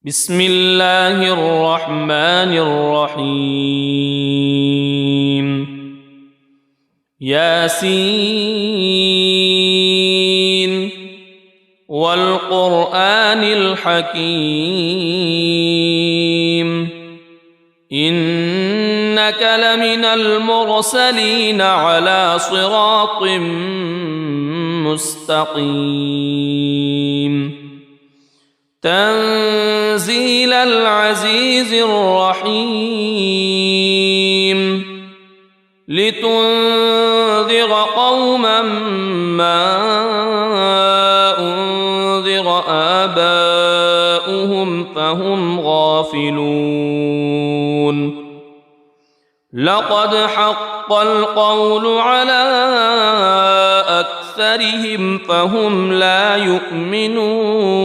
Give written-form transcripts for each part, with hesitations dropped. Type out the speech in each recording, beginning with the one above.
بسم الله الرحمن الرحيم ياسين والقرآن الحكيم إنك لمن المرسلين على صراط مستقيم تنزيل العزيز الرحيم لتنذر قوما ما أنذر آباؤهم فهم غافلون لقد حق القول على أكثرهم فهم لا يؤمنون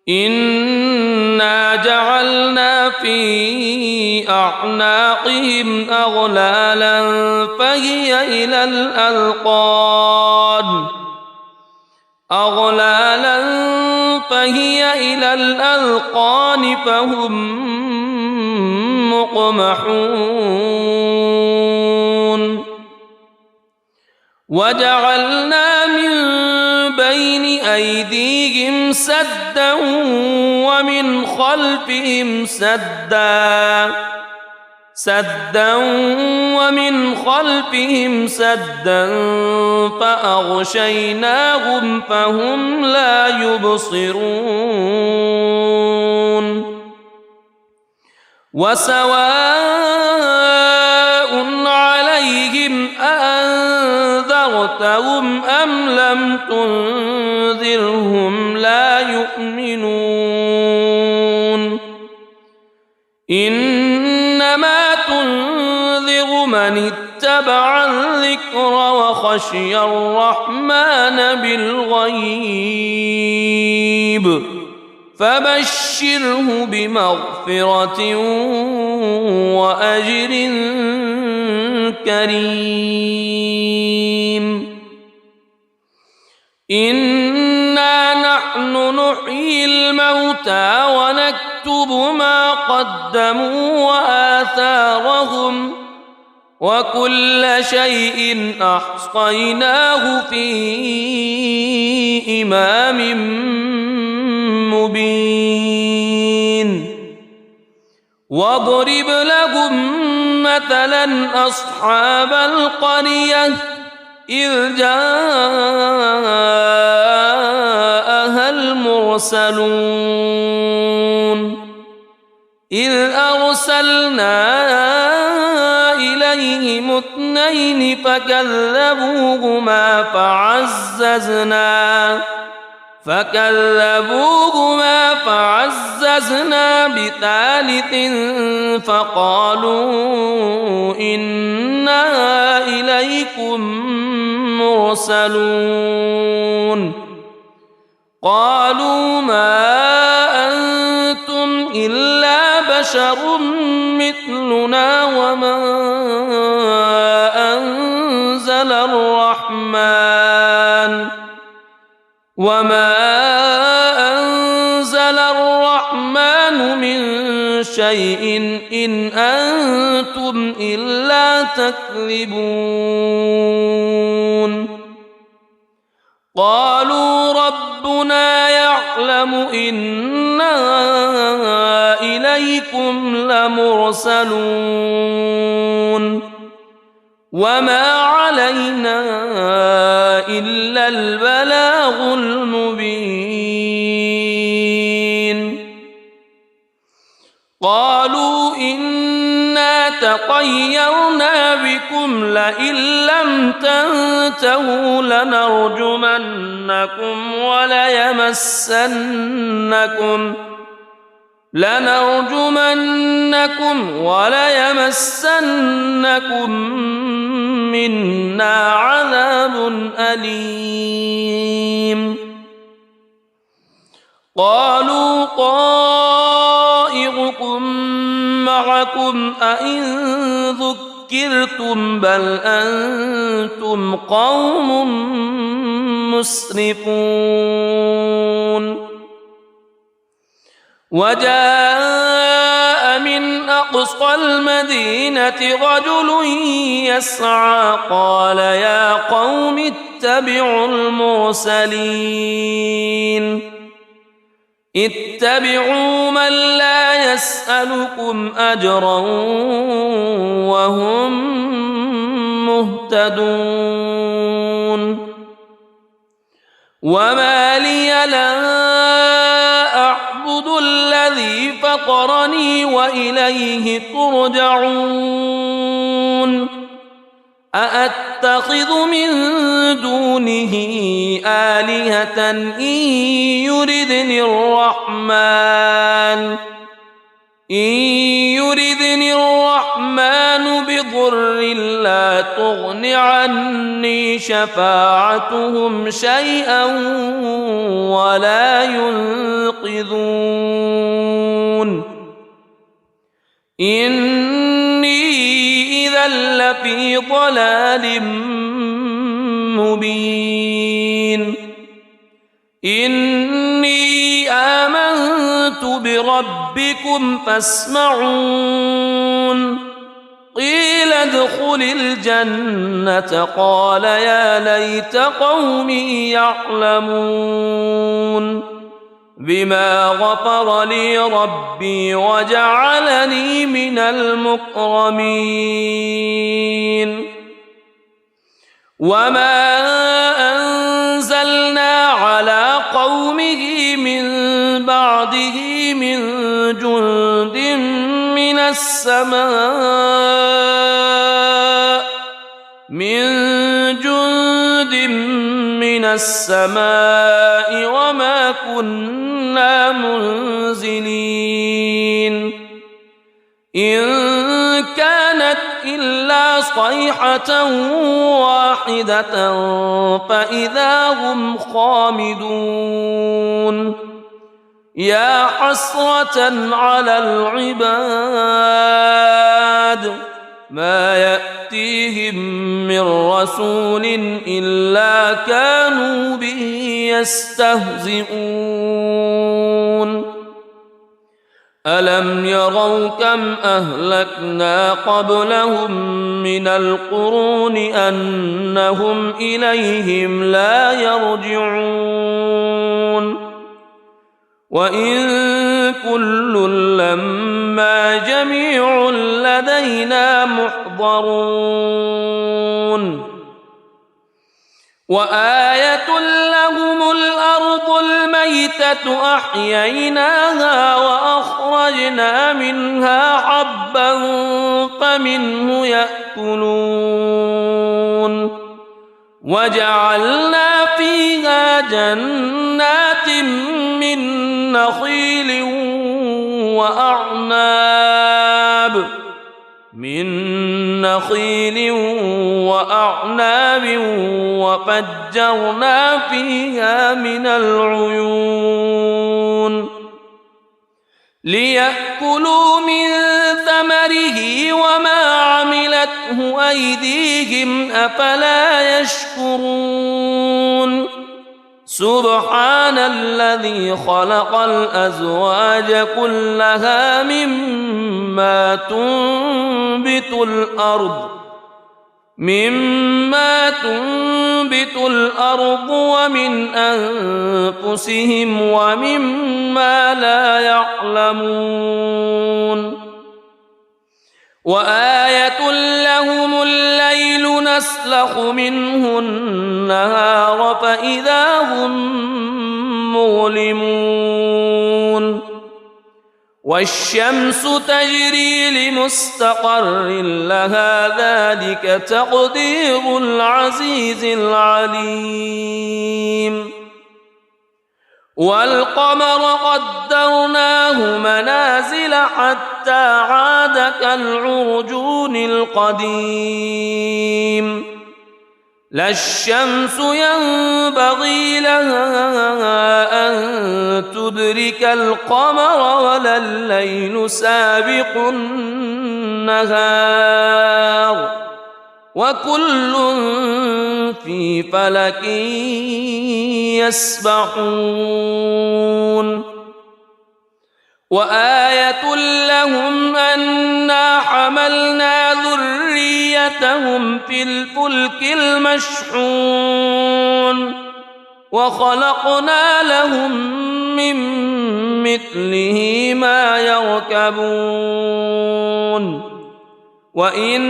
إنا جعلنا في أعناقهم أغلالا فهي إلى الأذقان فهم مقمحون وجعلنا من بين أيديهم سدا ومن خلفهم سدا فأغشيناهم فهم لا يبصرون وسواء عليهم أأنذرتهم أم لم تنذرهم لا يؤمنون إنما تنذر من اتبع الذكر وخشي الرحمن بالغيب فبشره بمغفرة وأجر كريم إنا نحن نحيي الموتى ونكتب ما قدموا وآثارهم وكل شيء أحصيناه في إمام مبين واضرب لهم مثلا أصحاب القرية إذ جاءها المرسلون إذ أرسلنا إليهم اثنين فكذبوهما فعززنا بثالث فقالوا إنا إليكم مرسلون قالوا ما أنتم إلا بشر مثلنا وما أنزل الرحمن من شيء إن أنتم إلا تكذبون قالوا ربنا يعلم إنا إليكم لمرسلون وما علينا إلا البلاغ المبين قالوا إنا تطيرنا بكم لئن لم تنتهوا لنرجمنكم وليمسنكم منا عذاب أليم قالوا طائركم معكم أئن ذكرتم بل أنتم قوم مسرفون وجاء من أقصى المدينة رجل يسعى قال يا قوم اتبعوا المرسلين اتبعوا من لا يسألكم أجرا وهم مهتدون وما لي لا أعبد الذي فطرني وإليه ترجعون أأتخذ من دونه آلهة إن يردني الرحمن بضر لا تغن عني شفاعتهم شيئا ولا ينقذون إني إذا لفي ضلال مبين إني آمنت بربكم فاسمعون قيل ادخل الجنة قال يا ليت قومي يعلمون بما غفر لي ربي وجعلني من المكرمين وما أنزلنا على قومه من بعده من جند من السماء وما كنا منزلين إن كانت إلا صيحة واحدة فإذا هم خامدون يا حسرة على العباد ما يأتيهم من رسول إلا كانوا به يستهزئون ألم يروا كم أهلكنا قبلهم من القرون أنهم إليهم لا يرجعون وإن كل لما جميع لدينا محضرون وآية لهم الأرض الميتة أحييناها وأخرجنا منها حبا فمنه يأكلون وجعلنا فيها جنات من نخيل وأعناب وفجرنا فيها من العيون ليأكلوا من ثمره وما عملته أيديهم أفلا يشكرون سبحان الذي خلق الأزواج كلها مما تنبت الأرض ومن أنفسهم ومما لا يعلمون وآية لهم الليل نسلخ منه النهار فإذا هم مظلمون والشمس تجري لمستقر لها ذلك تقدير العزيز العليم والقمر قدرناه منازل حتى عاد كالعرجون القديم لا الشمس ينبغي لها أن تدرك القمر ولا الليل سابق النهار وكل في فلك يسبحون وآية لهم أنا حملنا ذريتهم في الفلك المشحون وخلقنا لهم من مثله ما يركبون وإن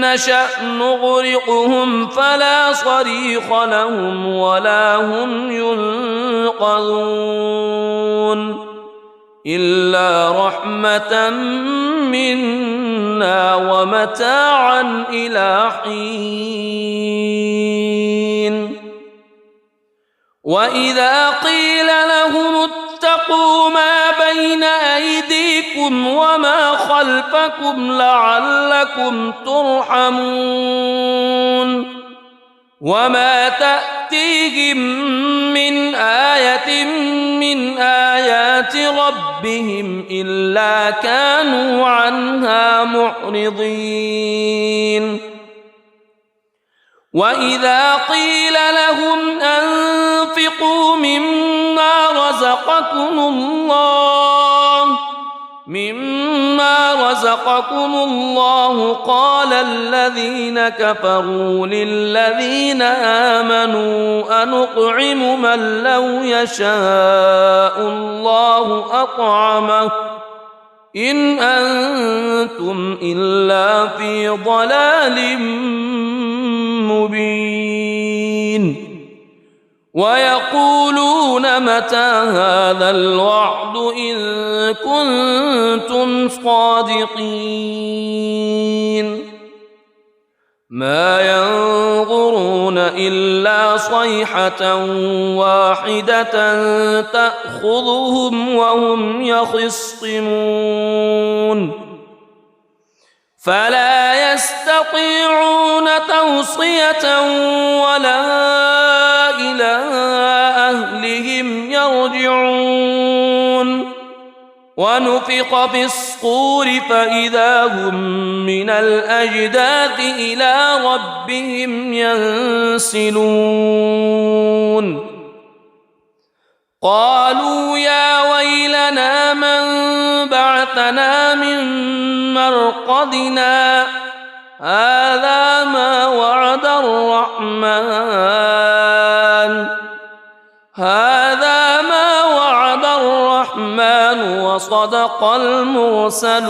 نشأ نغرقهم فلا صريخ لهم ولا هم ينقذون إلا رحمة منا ومتاعا إلى حين وإذا قيل لهم اتقوا ما بين أيديكم وما خلفكم لعلكم ترحمون وما تأتيهم من آية من آيات ربهم إلا كانوا عنها معرضين وإذا قيل لهم أنفقوا مما رزقكم الله قال الذين كفروا للذين آمنوا أنطعم من لو يشاء الله أطعمه إن أنتم إلا في ضلال مبين ويقولون متى هذا الوعد إن كنتم صادقين ما ينظرون إلا صيحة واحدة تأخذهم وهم يخصمون فلا يستطيعون توصية ولا إلى أهلهم يرجعون ونفخ في الصور فإذا هم من الأجداث إلى ربهم ينسلون قالوا يا ويلنا من بعثنا من مرقدنا هذا ما وعد الرحمن وصدق المرسلون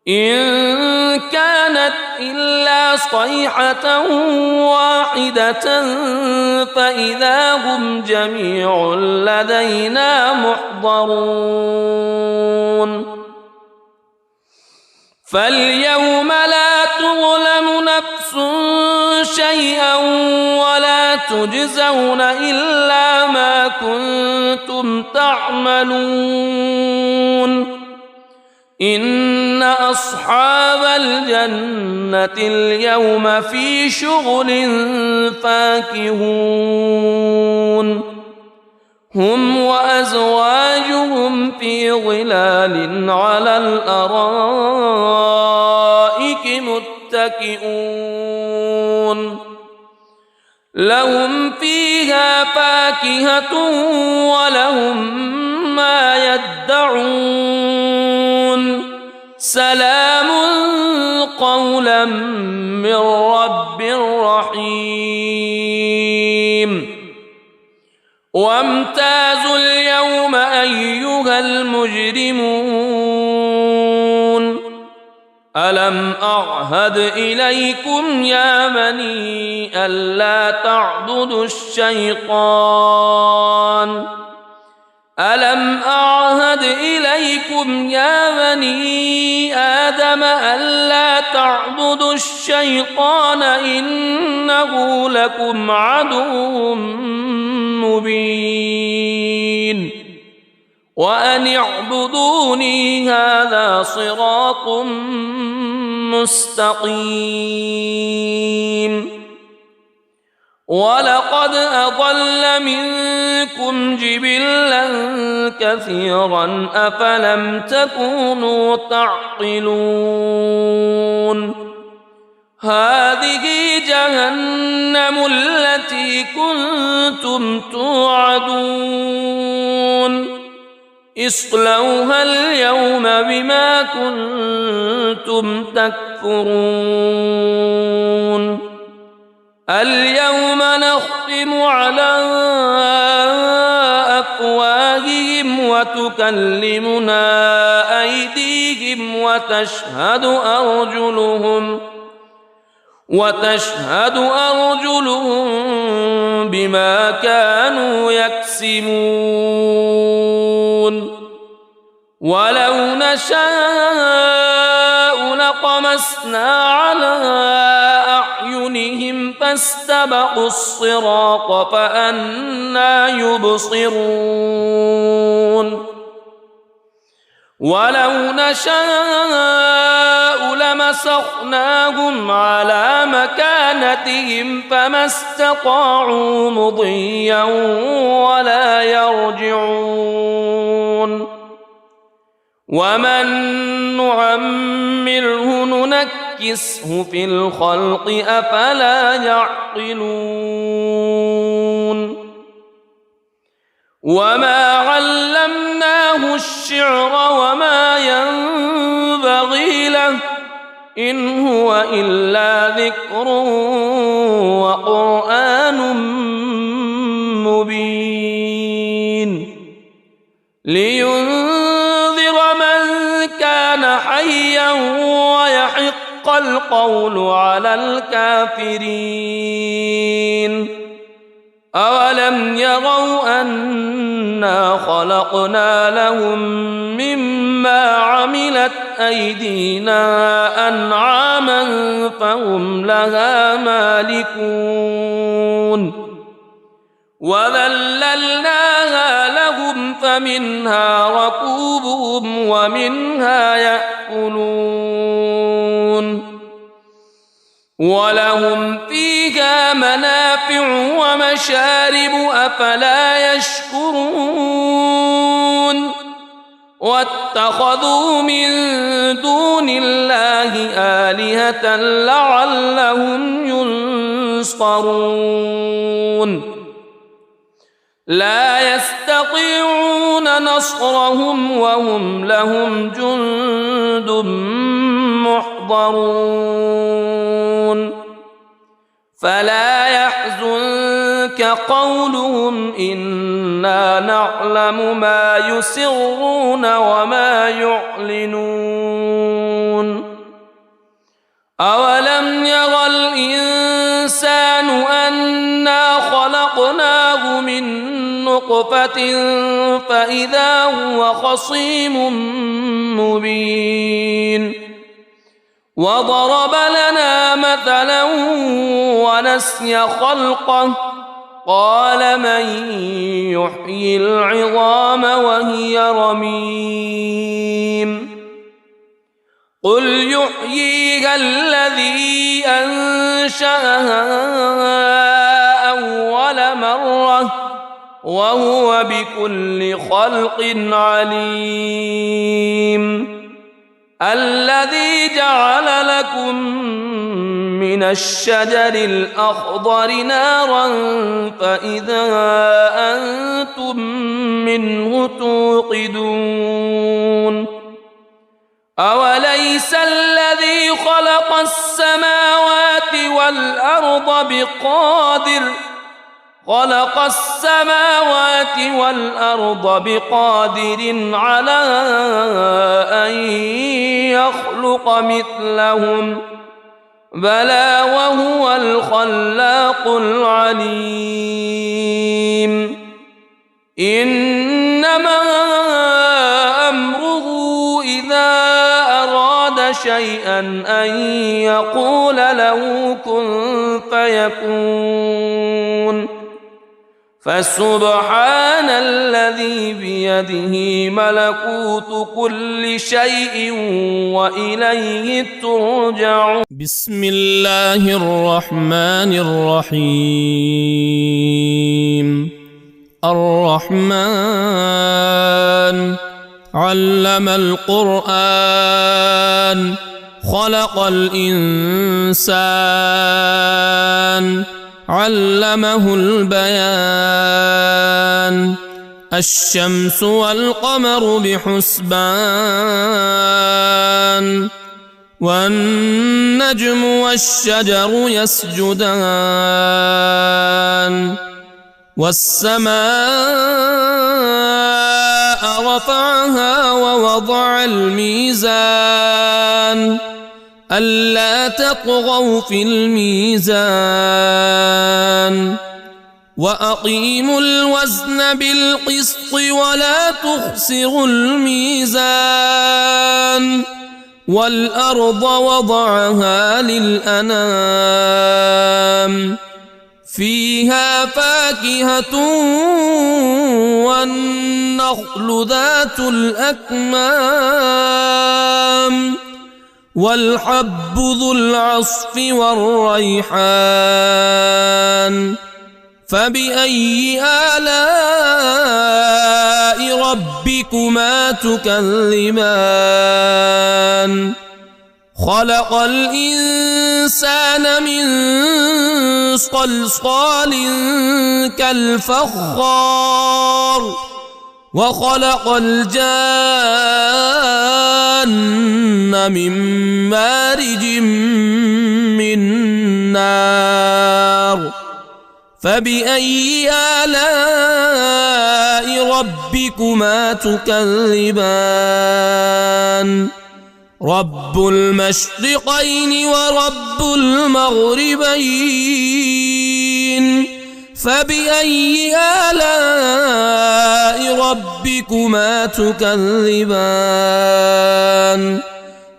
إن كانت إلا صيحة واحدة فإذا هم جميع لدينا محضرون فاليوم لا تظلم نفس شيئا ولا تجزون إلا ما كنتم تعملون إن أصحاب الجنة اليوم في شغل فاكهون هم وأزواجهم في ظلال على الأرائك متكئون لهم فيها فاكهة ولهم ما يدعون سلام قولا من رب رحيم وامتازوا اليوم أيها المجرمون ألم أعهد إليكم يا بني ألا تعبدوا الشيطان ألم أعهد إليكم يا بني آدم ألا تعبدوا الشيطان إنه لكم عدو مبين وأن اعبدوني هذا صراط مستقيم ولقد أضل منكم جبلا كثيرا أفلم تكونوا تعقلون هذه جهنم التي كنتم توعدون اصلوها اليوم بما كنتم تكفرون اليوم نختم على أفواههم وتكلمنا أيديهم وتشهد أرجلهم بما كانوا يكسبون ولو نشاء لطمسنا على أعينهم فاستبقوا الصراط فأنى يبصرون ولو نشاء لمسخناهم على مكانتهم فما استطاعوا مضيا ولا يرجعون ومن نعمره ننكسه في الخلق أفلا يعقلون وما علمناه الشعر وما ينبغي له إن هو إلا ذكر وقرآن مبين لينذر من كان حيا ويحق القول على الكافرين أولم يروا أنا خلقنا لهم مما عملت أيدينا أنعاما فهم لها مالكون وذللناها لهم فمنها ركوبهم ومنها يأكلون ولهم فيها منافع ومشارب أفلا يشكرون واتخذوا من دون الله آلهة لعلهم ينصرون لا يستطيعون نصرهم وهم لهم جند محضرون فلا يحزنك قولهم إنا نعلم ما يسرون وما يعلنون أولم ير الإنسان أنا خلقناه من نطفة فإذا هو خصيم مبين وضرب لنا مثلا ونسي خلقه قال من يحيي العظام وهي رميم قل يحييها الذي أنشأها أول مرة وهو بكل خلق عليم الذي جعل لكم من الشجر الأخضر نارا فإذا أنتم منه توقدون أوليس الذي خلق السماوات والأرض بقادر على أن يخلق مثلهم بلى وهو الخلاق العليم إنما أمره إذا أراد شيئا أن يقول له كن فيكون فسبحان الذي بيده ملكوت كل شيء وإليه ترجعون بسم الله الرحمن الرحيم الرحمن علم القرآن خلق الإنسان علمه البيان الشمس والقمر بحسبان والنجم والشجر يسجدان والسماء رفعها ووضع الميزان ألا تطغوا في الميزان وأقيموا الوزن بالقسط ولا تخسروا الميزان والأرض وضعها للأنام فيها فاكهة والنخل ذات الأكمام والحب ذو العصف والريحان فبأي آلاء ربكما تكذبان خلق الإنسان من صلصال كالفخار وخلق الجان من مارج من نار فبأي آلاء ربكما تكذبان رب المشرقين ورب المغربين فبأي آلاء ربكما تكذبان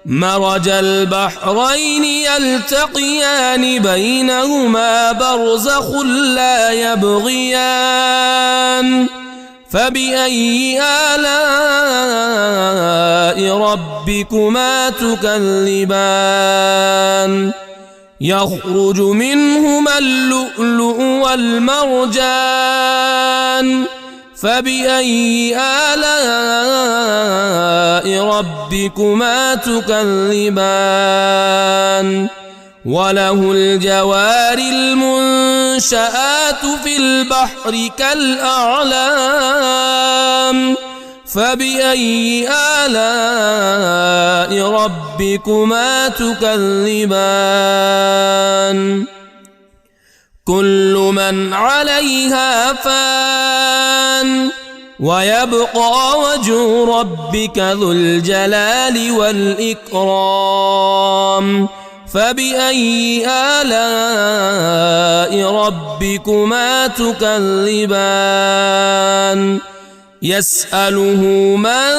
مرج البحرين يلتقيان بينهما برزخ لا يبغيان فبأي آلاء ربكما تكذبان يخرج منهما اللؤلؤ والمرجان فبأي آلاء ربكما تكذبان وله الجوار المنشآت في البحر كالأعلام فبأي آلاء ربكما تكذبان كل من عليها فان ويبقى وجه ربك ذو الجلال والإكرام فبأي آلاء ربكما تكذبان يسأله من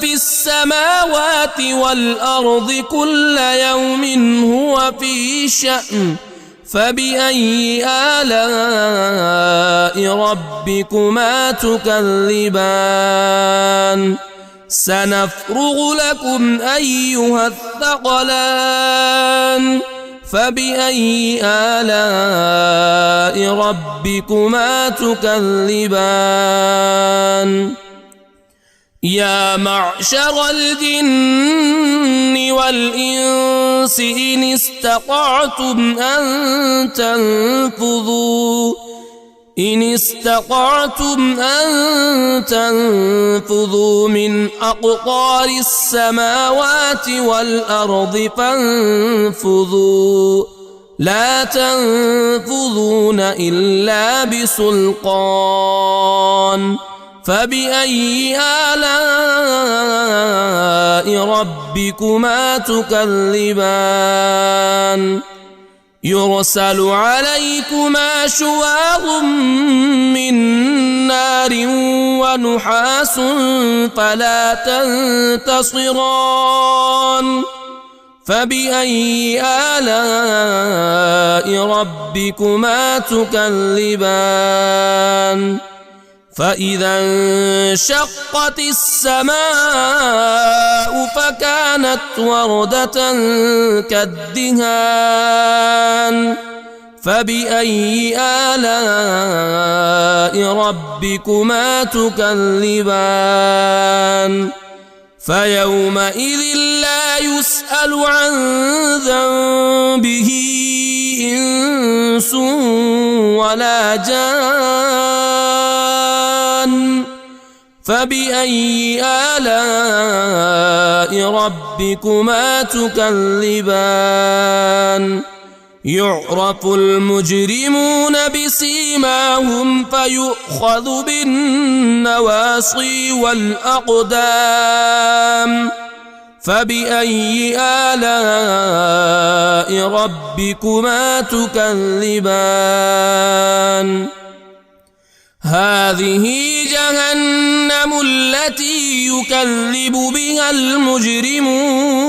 في السماوات والأرض كل يوم هو في شأن فبأي آلاء ربكما تكذبان سنفرغ لكم أيها الثقلان فبأي آلاء ربكما تكذبان يا معشر الجن والإنس إن استطعتم أن تنفذوا من أقطار السماوات والأرض فانفذوا لا تنفذون إلا بسلطان فبأي آلاء ربكما تكذبان يرسل عليكما شواظ من نار ونحاس فلا تنتصران فبأي آلاء ربكما تكذبان فإذا انشقت السماء فكانت وردة كالدهان فبأي آلاء ربكما تكذبان فيومئذ لا يسأل عن ذنبه إنس ولا جان فبأي آلاء ربكما تكذبان يعرف المجرمون بسيماهم فيؤخذ بالنواصي والأقدام فبأي آلاء ربكما تكذبان هذه جهنم التي يكذب بها المجرمون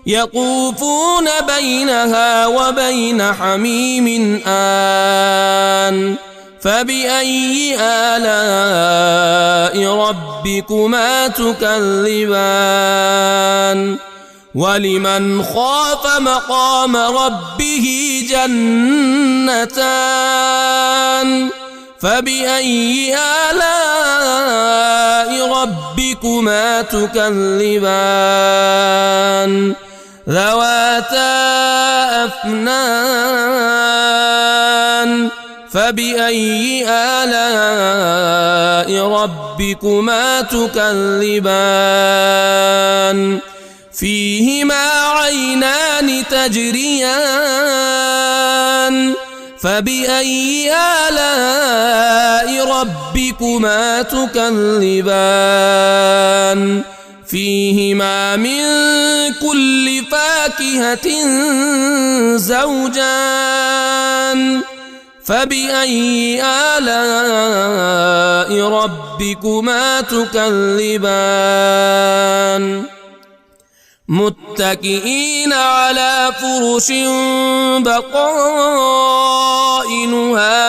يطوفون بينها وبين حميم آن فبأي آلاء ربكما تكذبان ولمن خاف مقام ربه جنتان فبأي آلاء ربكما تكذبان ذواتا أفنان فبأي آلاء ربكما تكذبان فيهما عينان تجريان فبأي آلاء ربكما تكذبان فيهما من كل فاكهة زوجان فبأي آلاء ربكما تكذبان متكئين على فرش بطائنها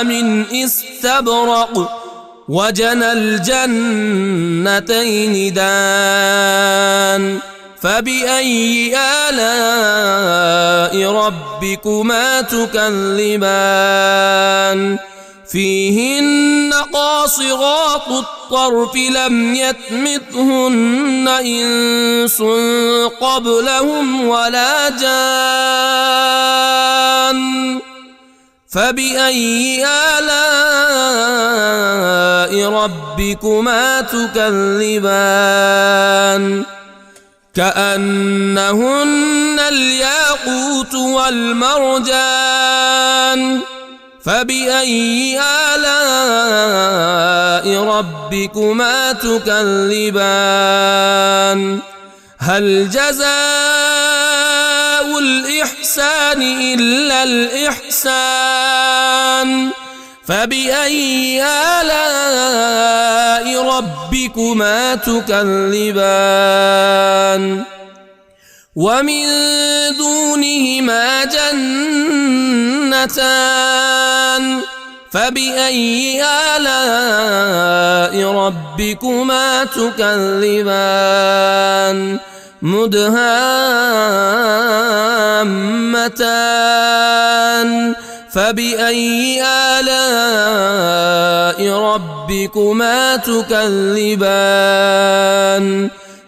من استبرق وجنى الجنتين دان فبأي آلاء ربكما تكذبان فيهن قاصرات الطرف لم يطمثهن إنس قبلهم ولا جان فبأي آلاء ربكما تكذبان كأنهن الياقوت والمرجان فبأي آلاء ربكما تكذبان هل جزاء الإحسان إلا الإحسان فبأي آلاء ربكما تكذبان ومن دونهما جنتان فبأي آلاء ربكما تكذبان مدهامتان فبأي آلاء ربكما تكذبان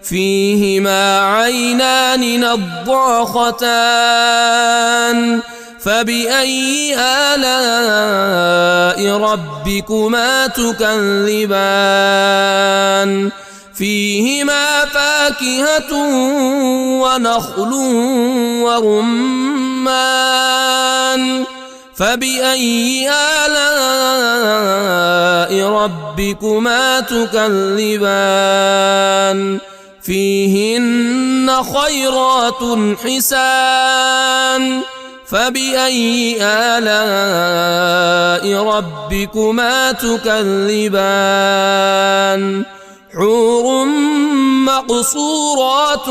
فيهما عينان نضاختان فبأي آلاء ربكما تكذبان فيهما فاكهة ونخل ورمان فبأي آلاء ربكما تكذبان فيهن خيرات حسان فبأي آلاء ربكما تكذبان حور مقصورات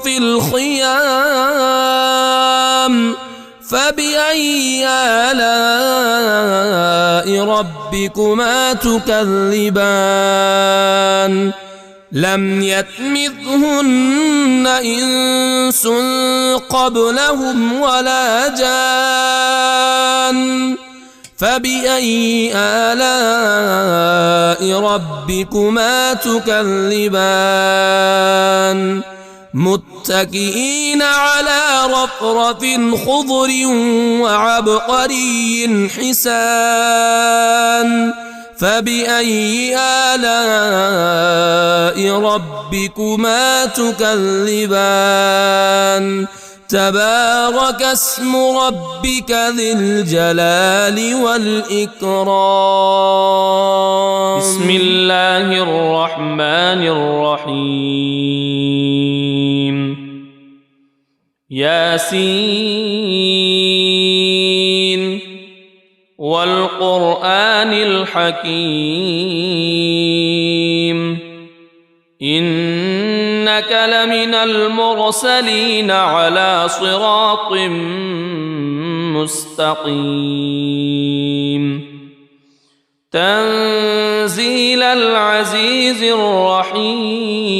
في الخيام فبأي آلاء ربكما تكذبان لم يطمثهن إنس قبلهم ولا جان فبأي آلاء ربكما تكذبان متكئين على رفرف خضر وعبقري حسان فبأي آلاء ربكما تكذبان تبارك اسم ربك ذي الجلال والإكرام. بسم الله الرحمن الرحيم. ياسين والقرآن الحكيم إنك لمن المرسلين على صراط مستقيم تنزيل العزيز الرحيم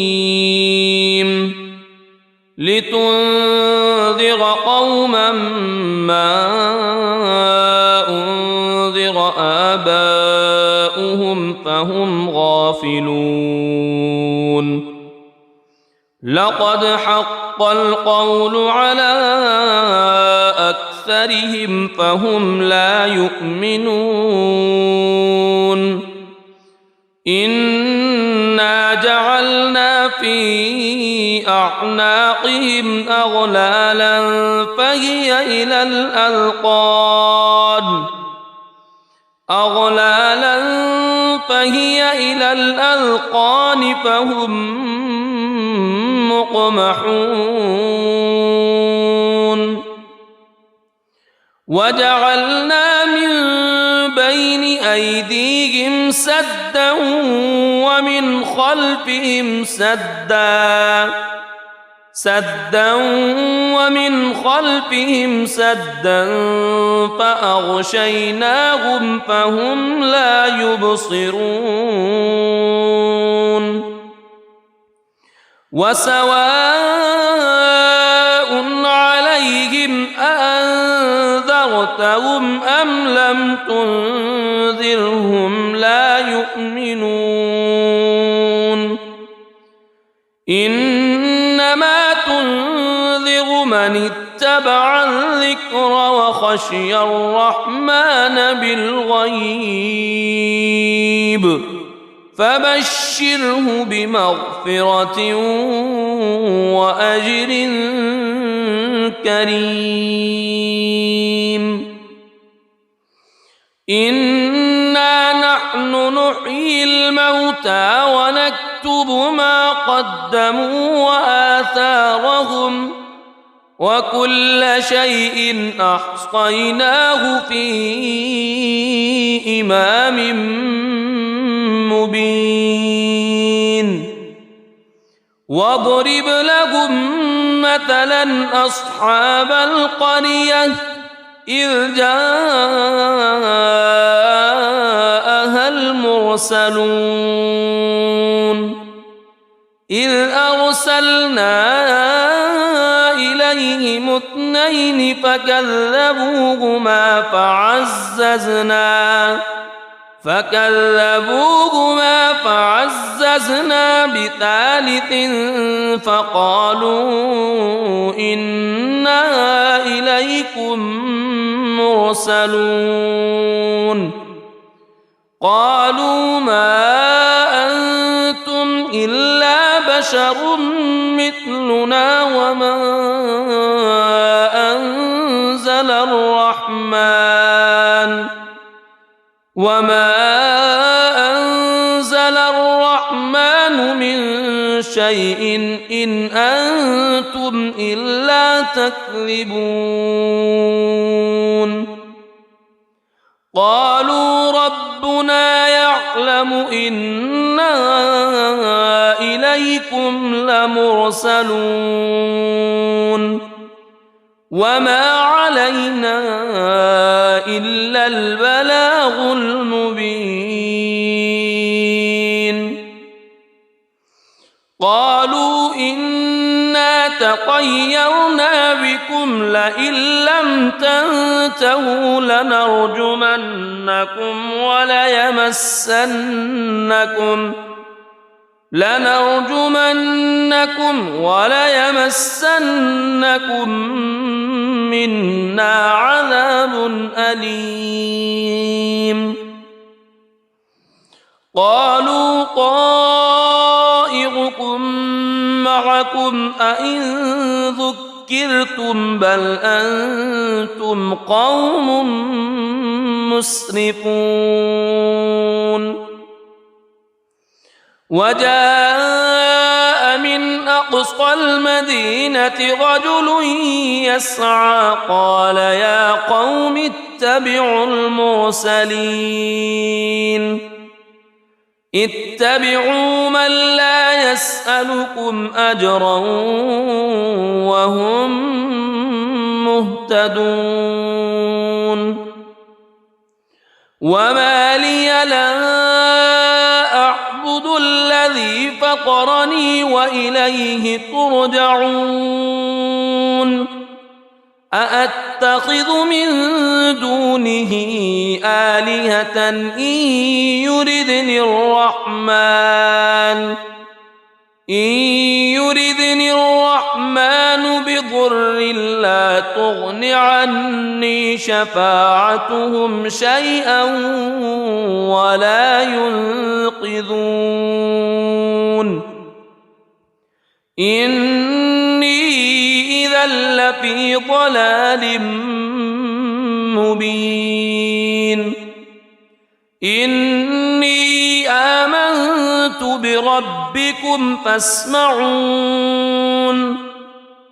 لتنذر قوما ما أنذر آباؤهم فهم غافلون لقد حق القول على أكثرهم فهم لا يؤمنون إنا جعلنا في أعناقهم أغلالا فهي إلى الأذقان فهم مقمحون وجعلنا من بين أيديهم سدا ومن خلفهم سدا فأغشيناهم فهم لا يبصرون وسواء عليهم أأنذرتهم أم لم تنذرهم لا يؤمنون إنما تنذر من اتبع الذكر وخشي الرحمن بالغيب فبشره بمغفرة وأجر كريم إنا نحن نحيي الموتى ونكتب ما قدموا وآثارهم وكل شيء أحصيناه في إمام مبين واضرب لهم مثلا أصحاب القرية إذ جاءها المرسلون إذ أرسلنا إليهم اثنين فكذبوهما فعززنا بثالث فقالوا إنا إليكم مرسلون قالوا ما أنتم إلا بشر مثلنا وما أنزل الرحمن من شيء إن أنتم إلا تكذبون قالوا ربنا يعلم إنا إليكم لمرسلون وما علينا إلا البلاغ المبين قالوا إنا تطيرنا بكم لئن لم تنتهوا لنرجمنكم وليمسنكم منا عذاب أليم قالوا طائركم معكم أئن ذكرتم بل أنتم قوم مسرفون وجاء من أقصى المدينة رجل يسعى قال يا قوم اتبعوا المرسلين اتبعوا من لا يسألكم أجرا وهم مهتدون وما لي لا أعبد الذي فطرني وإليه ترجعون أأتخذ من دونه آلهة إن يردني الرحمن بضر لا تغن عني شفاعتهم شيئا ولا ينقذون إني إذا لفي ضلال مبين إني آمنت بربكم فاسمعون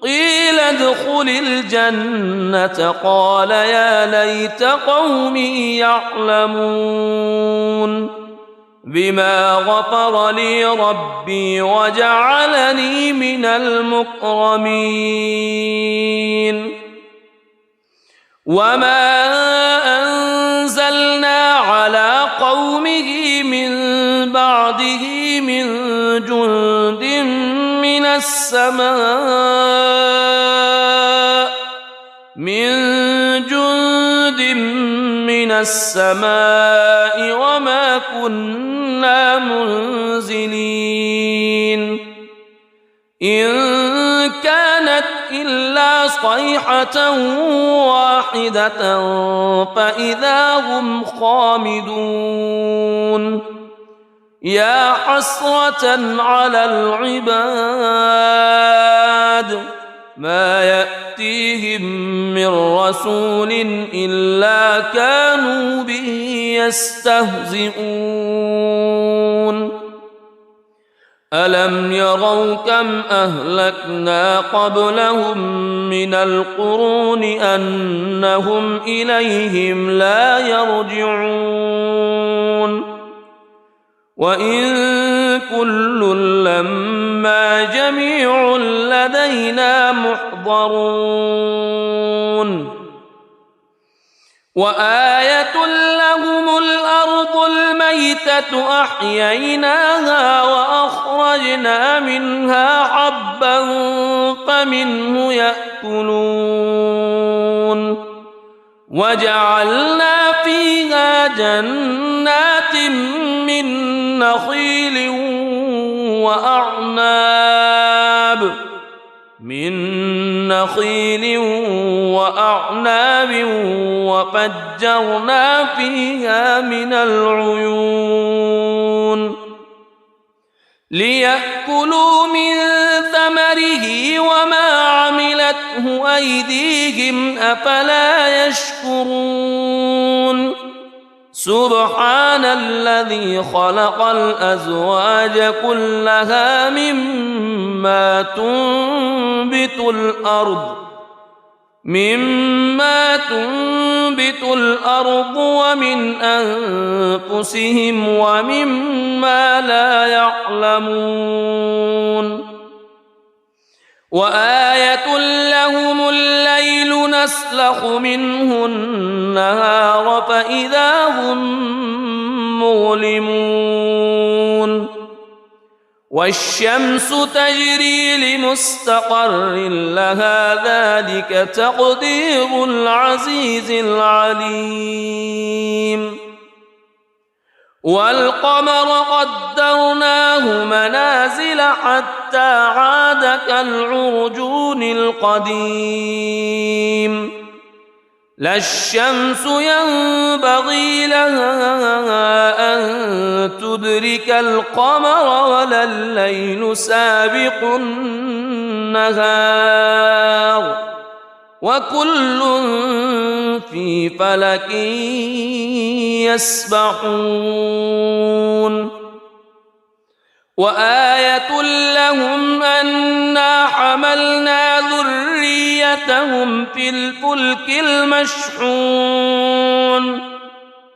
قيل ادخل الجنة قال يا ليت قومي يعلمون بما غفر لي ربي وجعلني من المكرمين وما أنزلنا على قومه من بعده من جند من السماء وما كنا منزلين إن كانت إلا صيحة واحدة فإذا هم خامدون يا حسرة على العباد ما يأتيهم من رسول إلا كانوا به يستهزئون ألم يروا كم أهلكنا قبلهم من القرون أنهم إليهم لا يرجعون وإن كل لما جميع لدينا محضرون وآية لهم الأرض الميتة أحييناها وأخرجنا منها حبا فمنه يأكلون وجعلنا فيها جنات من نخيل وأعناب وفجرنا فيها من العيون ليأكلوا من ثمره وما عملته أيديهم أفلا يشكرون سبحان الذي خلق الأزواج كلها مما تنبت الأرض ومن أنفسهم ومما لا يعلمون وآية لهم الليل نسلخ منه النهار فإذا هم مظلمون والشمس تجري لمستقر لها ذلك تقدير العزيز العليم والقمر قدرناه منازل حتى عاد كالعرجون القديم لا الشمس ينبغي لها أن تدرك القمر ولا الليل سابق النهار وكل في فلك يسبحون وآية لهم أنا حملنا ذريتهم في الفلك المشحون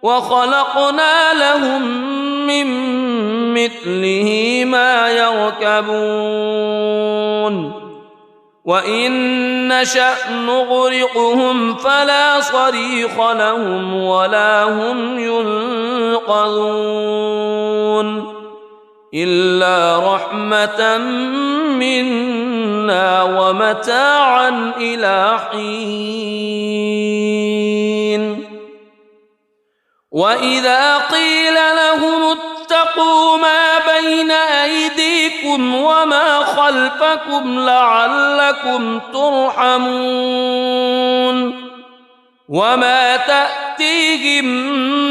وخلقنا لهم من مثله ما يركبون وإن نشأ نغرقهم فلا صريخ لهم ولا هم ينقذون إلا رحمة منا ومتاعا إلى حين وإذا قيل لهم اتقوا ما بين أيديكم وما خلفكم لعلكم ترحمون وما تأتيهم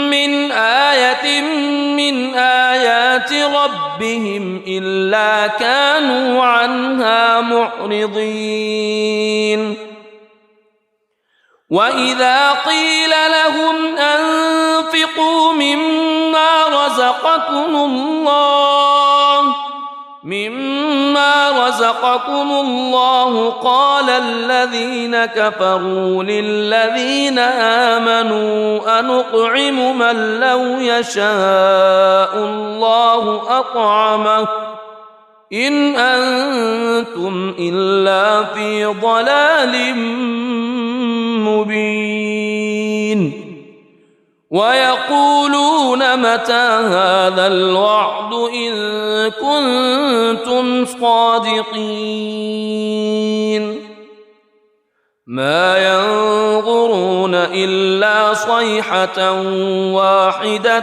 من آية من آيات ربهم إلا كانوا عنها معرضين وإذا قيل لهم أنفقوا مما رزقكم الله قال الذين كفروا للذين آمنوا أنطعم من لو يشاء الله أطعمه إن أنتم إلا في ضلال مبين ويقولون متى هذا الوعد إن كنتم صادقين ما ينظرون إلا صيحة واحدة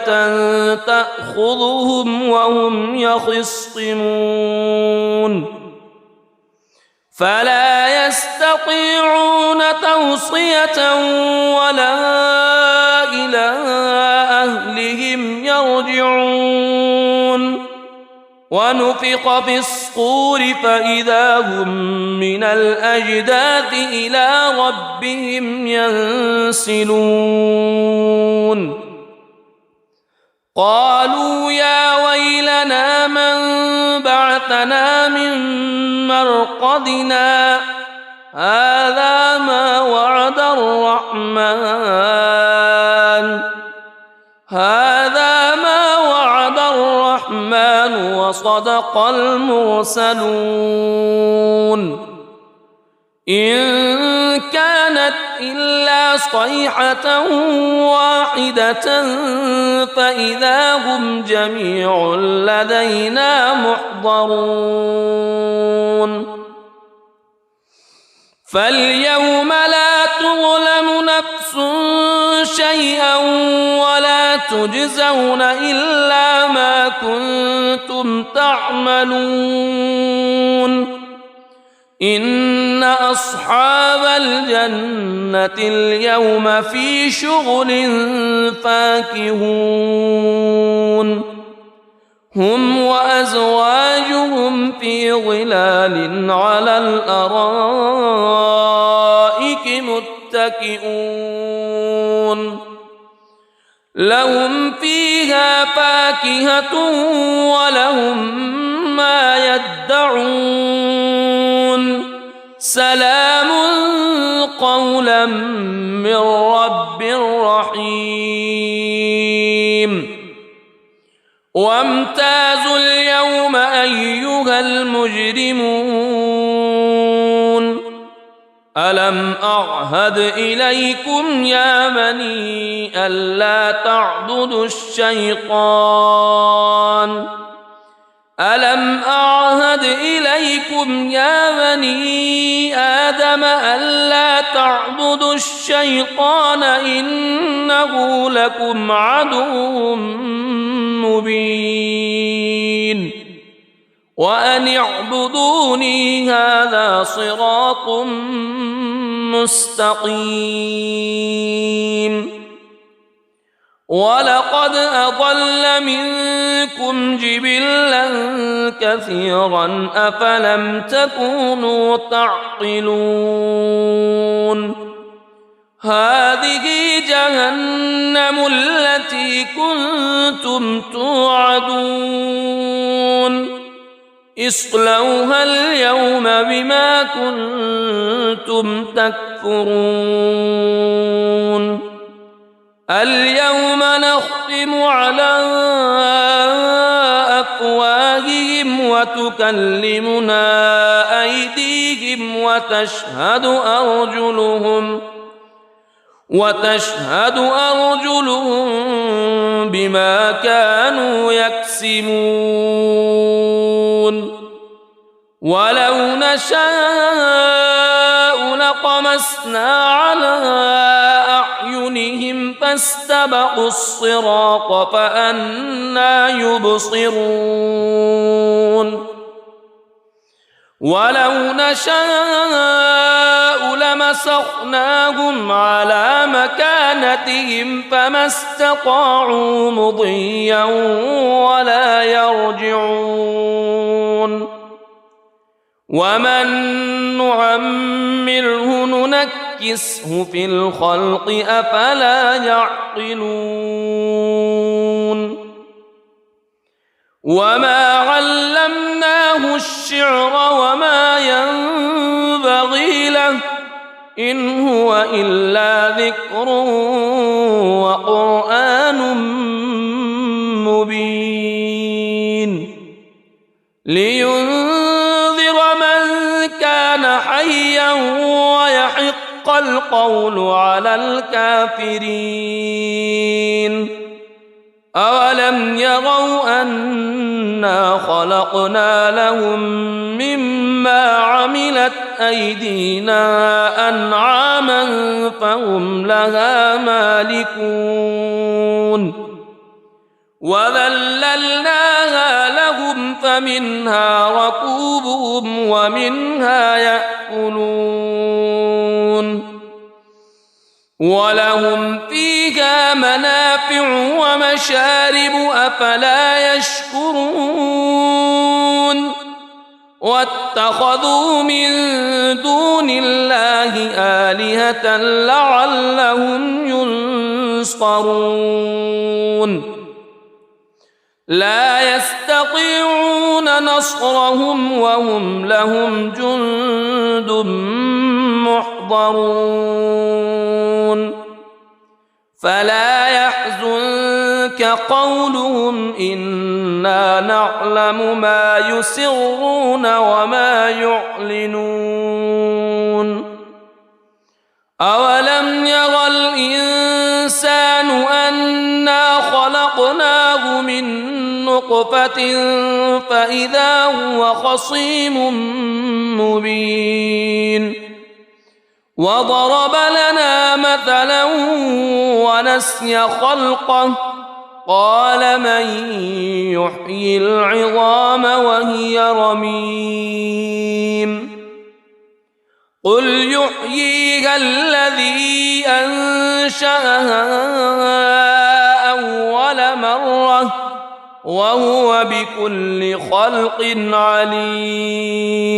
تأخذهم وهم يخصمون فلا يستطيعون توصية ولا إلى أهلهم يرجعون ونفخ في الصور فإذا هم من الأجداث إلى ربهم ينسلون قالوا يا ويلنا من بعثنا من مرقدنا هذا ما وعد الرحمن وصدق المرسلون إن كانت إلا صيحة واحدة فإذا هم جميع لدينا محضرون فاليوم لا تظلم نفس شيئا ولا تجزون إلا ما كنتم تعملون إن أصحاب الجنة اليوم في شغل فاكهون هم وأزواجهم في ظلال على الأرائك متكئون لهم فيها فاكهة ولهم ما يدعون سلام قولا من رب رحيم وامتازوا اليوم أيها المجرمون ألم أعهد إليكم يا بني ألا تعبدوا الشيطان ألم أعهد إليكم يا بني آدم ألا تعبدوا الشيطان إنه لكم عدو مبين وأن اعبدوني هذا صراط مستقيم ولقد أضل منكم جبلا كثيرا أفلم تكونوا تعقلون هذه جهنم التي كنتم توعدون اصلوها اليوم بما كنتم تكفرون اليوم نختم على أفواههم وتكلمنا أيديهم وتشهد أرجلهم بما كانوا يكسبون ولو نشاء لطمسنا على أعينهم فاستبقوا الصراط فأنى يبصرون ولو نشاء لمسخناهم على مكانتهم فما استطاعوا مضيا ولا يرجعون ومن نعمره ننكسه في الخلق أفلا يعقلون وما علمناه الشعر وما ينبغي له إن هو إلا ذكر وقرآن مبين لينذر من كان حيا ويحق القول على الكافرين أولم يروا أنا خلقنا لهم مما عملت أيدينا أنعاما فهم لها مالكون وذللناها لهم فمنها ركوبهم ومنها يأكلون ولهم فيها منافع ومشارب أفلا يشكرون واتخذوا من دون الله آلهة لعلهم ينصرون لا يستطيعون نصرهم وهم لهم جند محضرون فلا يحزنك قولهم إنا نعلم ما يسرون وما يعلنون أولم ير الإنسان أنا خلقناه من نطفة فإذا هو خصيم مبين وضرب لنا مثلا ونسي خلقه قال من يحيي العظام وهي رميم قل يحييها الذي أنشأها أول مرة وهو بكل خلق عليم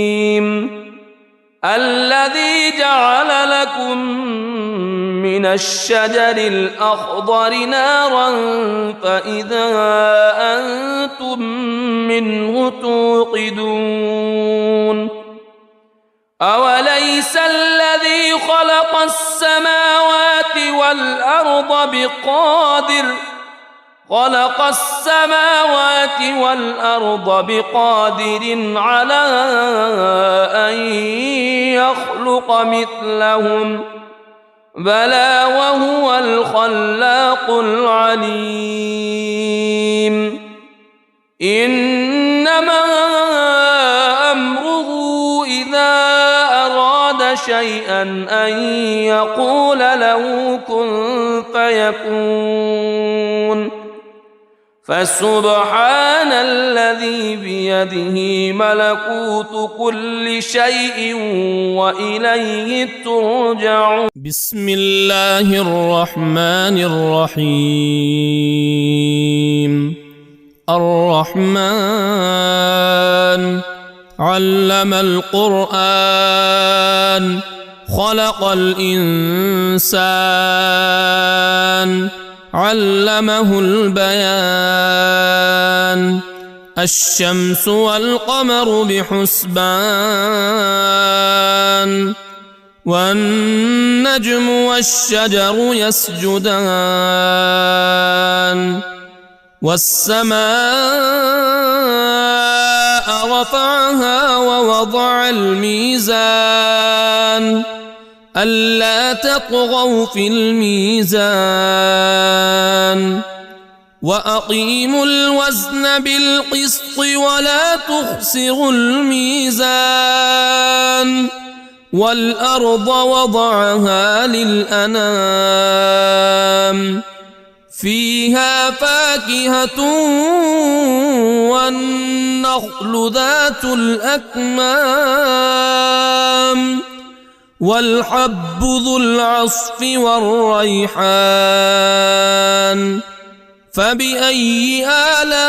الذي جعل لكم من الشجر الأخضر نارا فإذا أنتم منه توقدون أوليس الذي خلق السماوات والأرض بقادر على أن يخلق مثلهم بلى وهو الخلاق العليم إنما أمره إذا أراد شيئا أن يقول له كن فيكون فسبحان الذي بيده ملكوت كل شيء وإليه ترجعون. بسم الله الرحمن الرحيم. الرحمن علم القرآن خلق الإنسان علمه البيان. الشمس والقمر بحسبان والنجم والشجر يسجدان. والسماء رفعها ووضع الميزان ألا تطغوا في الميزان وأقيموا الوزن بالقسط ولا تخسروا الميزان. والأرض وضعها للأنام فيها فاكهة والنخل ذات الأكمام والحب ذو العصف والريحان. فبأي آلاء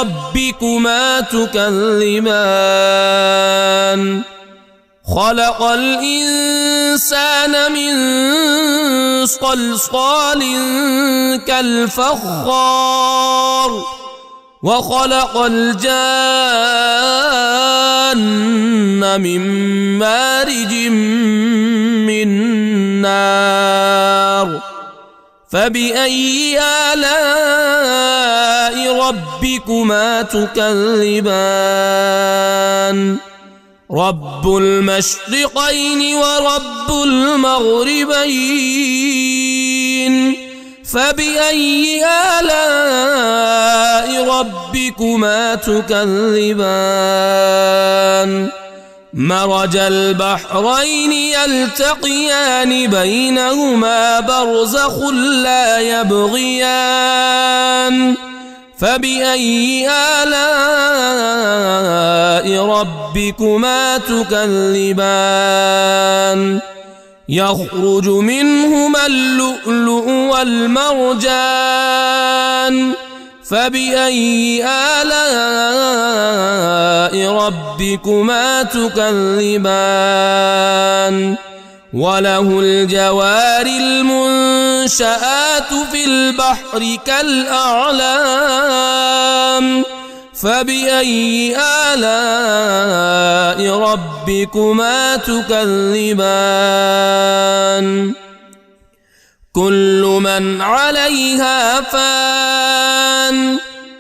ربكما تكذبان؟ خلق الإنسان من صلصال كالفخار وخلق الجان من مارج من نار. فبأي آلاء ربكما تكذبان؟ رب المشرقين ورب المغربين. فبأي آلاء ربكما تكذبان؟ مرج البحرين يلتقيان بينهما برزخ لا يبغيان. فبأي آلاء ربكما تكذبان؟ يخرج منهما اللؤلؤ والمرجان. فبأي آلاء ربكما تكذبان؟ وله الجوار المنشآت في البحر كالأعلام. فبأي آلاء ربكما تكذبان؟ كل من عليها فان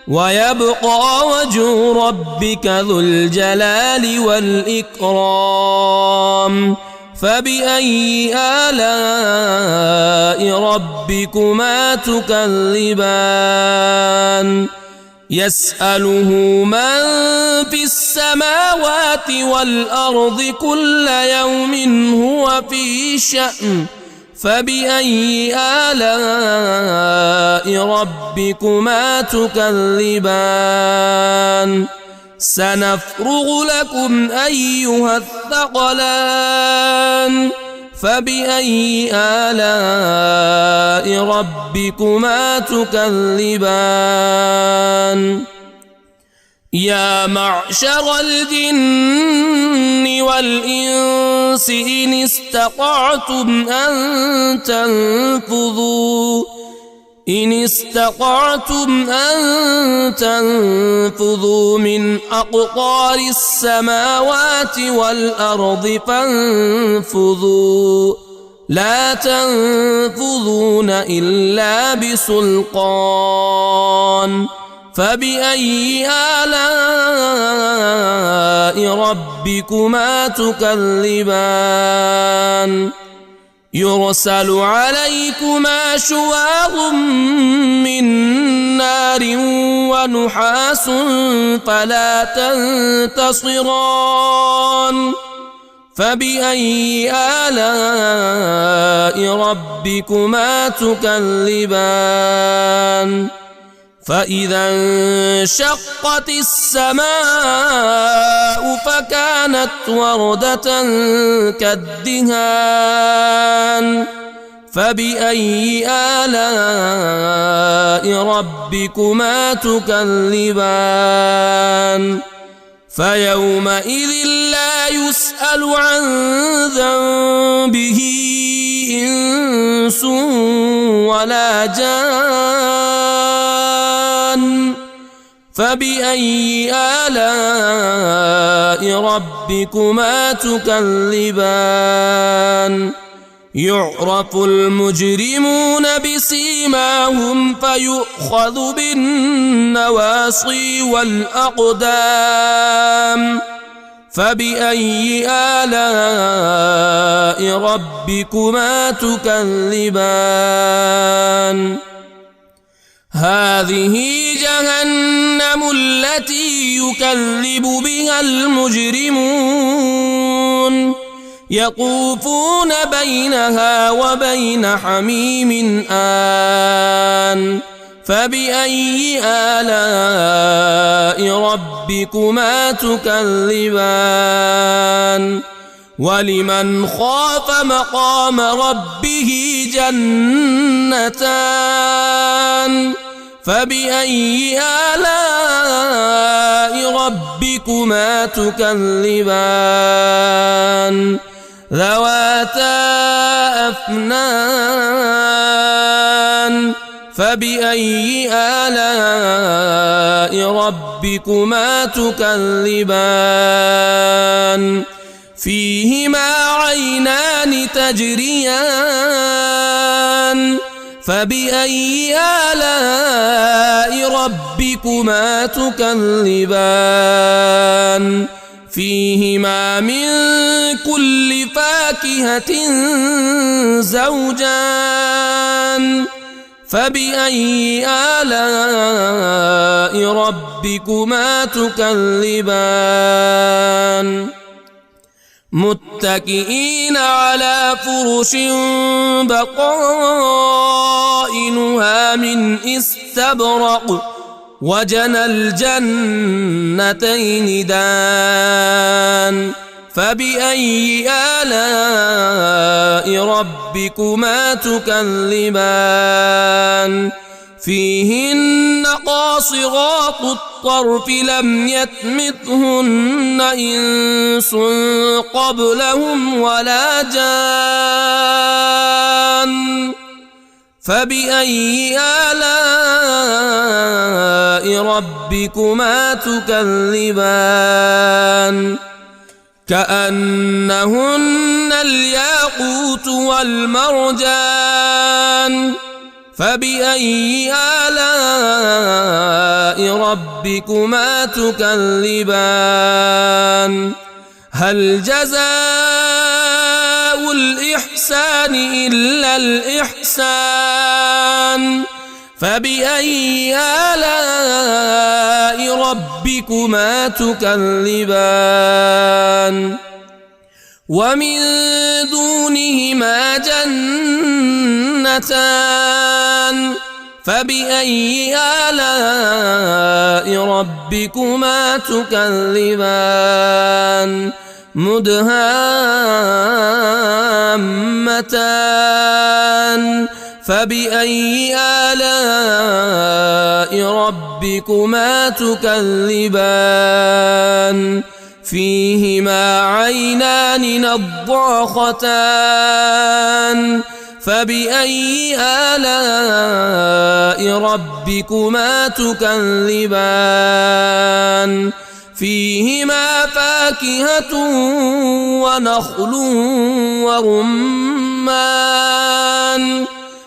ويبقى وجه ربك ذو الجلال والإكرام. فبأي آلاء ربكما تكذبان؟ يسأله من في السماوات والأرض كل يوم هو في شأن. فبأي آلاء ربكما تكذبان؟ سنفرغ لكم أيها الثقلان. فبأي آلاء ربكما تكذبان؟ يا معشر الجن والإنس إن استطعتم أن تنفذوا من أقطار السماوات والأرض فانفذوا لا تنفذون إلا بسلطان. فبأي آلاء ربكما تكذبان؟ يرسل عليكما شواظ من نار ونحاس فلا تنتصران. فبأي آلاء ربكما تكذبان فإذا انشقت السماء فكانت وردة كالدهان فبأي آلاء ربكما تكذبان فيومئذ لا يسأل عن ذنبه إنس ولا جان فبأي آلاء ربكما تكذبان يعرف المجرمون بسيماهم فيؤخذ بالنواصي والأقدام فبأي آلاء ربكما تكذبان هذه جهنم التي يكذب بها المجرمون يطوفون بينها وبين حميم آن فبأي آلاء ربكما تكذبان ولمن خاف مقام ربه جنتان فبأي آلاء ربكما تكذبان ذواتا أفنان فبأي آلاء ربكما تكذبان فيهما عينان تجريان فبأي آلاء ربكما تكذبان فيهما من كل فاكهة زوجان فبأي آلاء ربكما تكذبان متكئين على فرش بطائنها من استبرق وجنى الجنتين دان فبأي آلاء ربكما تكذبان فيهن قاصرات الطرف لم يطمثهن إنس قبلهم ولا جان فبأي آلاء ربكما تكذبان كأنهن الياقوت والمرجان فبأي آلاء ربكما تكذبان هل جزاء الإحسان إلا الإحسان فبأي آلاء ربكما تكذبان ومن دونهما جنتان فبأي آلاء ربكما تكذبان مدهامتان فبأي آلاء ربكما تكذبان فيهما عينان نضاختان فبأي آلاء ربكما تكذبان فيهما فاكهة ونخل ورمان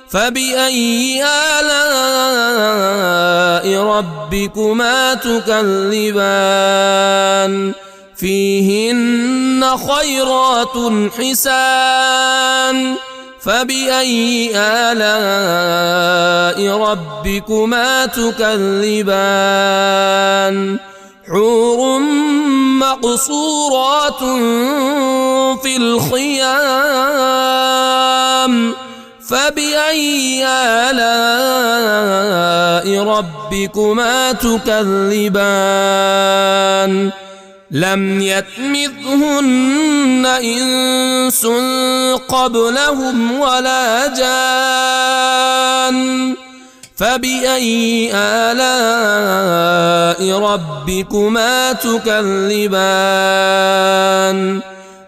فبأي آلاء ربكما تكذبان فيهن خيرات حسان فبأي آلاء ربكما تكذبان حور مقصورات في الخيام فبأي آلاء ربكما تكذبان لم يطمثهن إنس قبلهم ولا جان فبأي آلاء ربكما تكذبان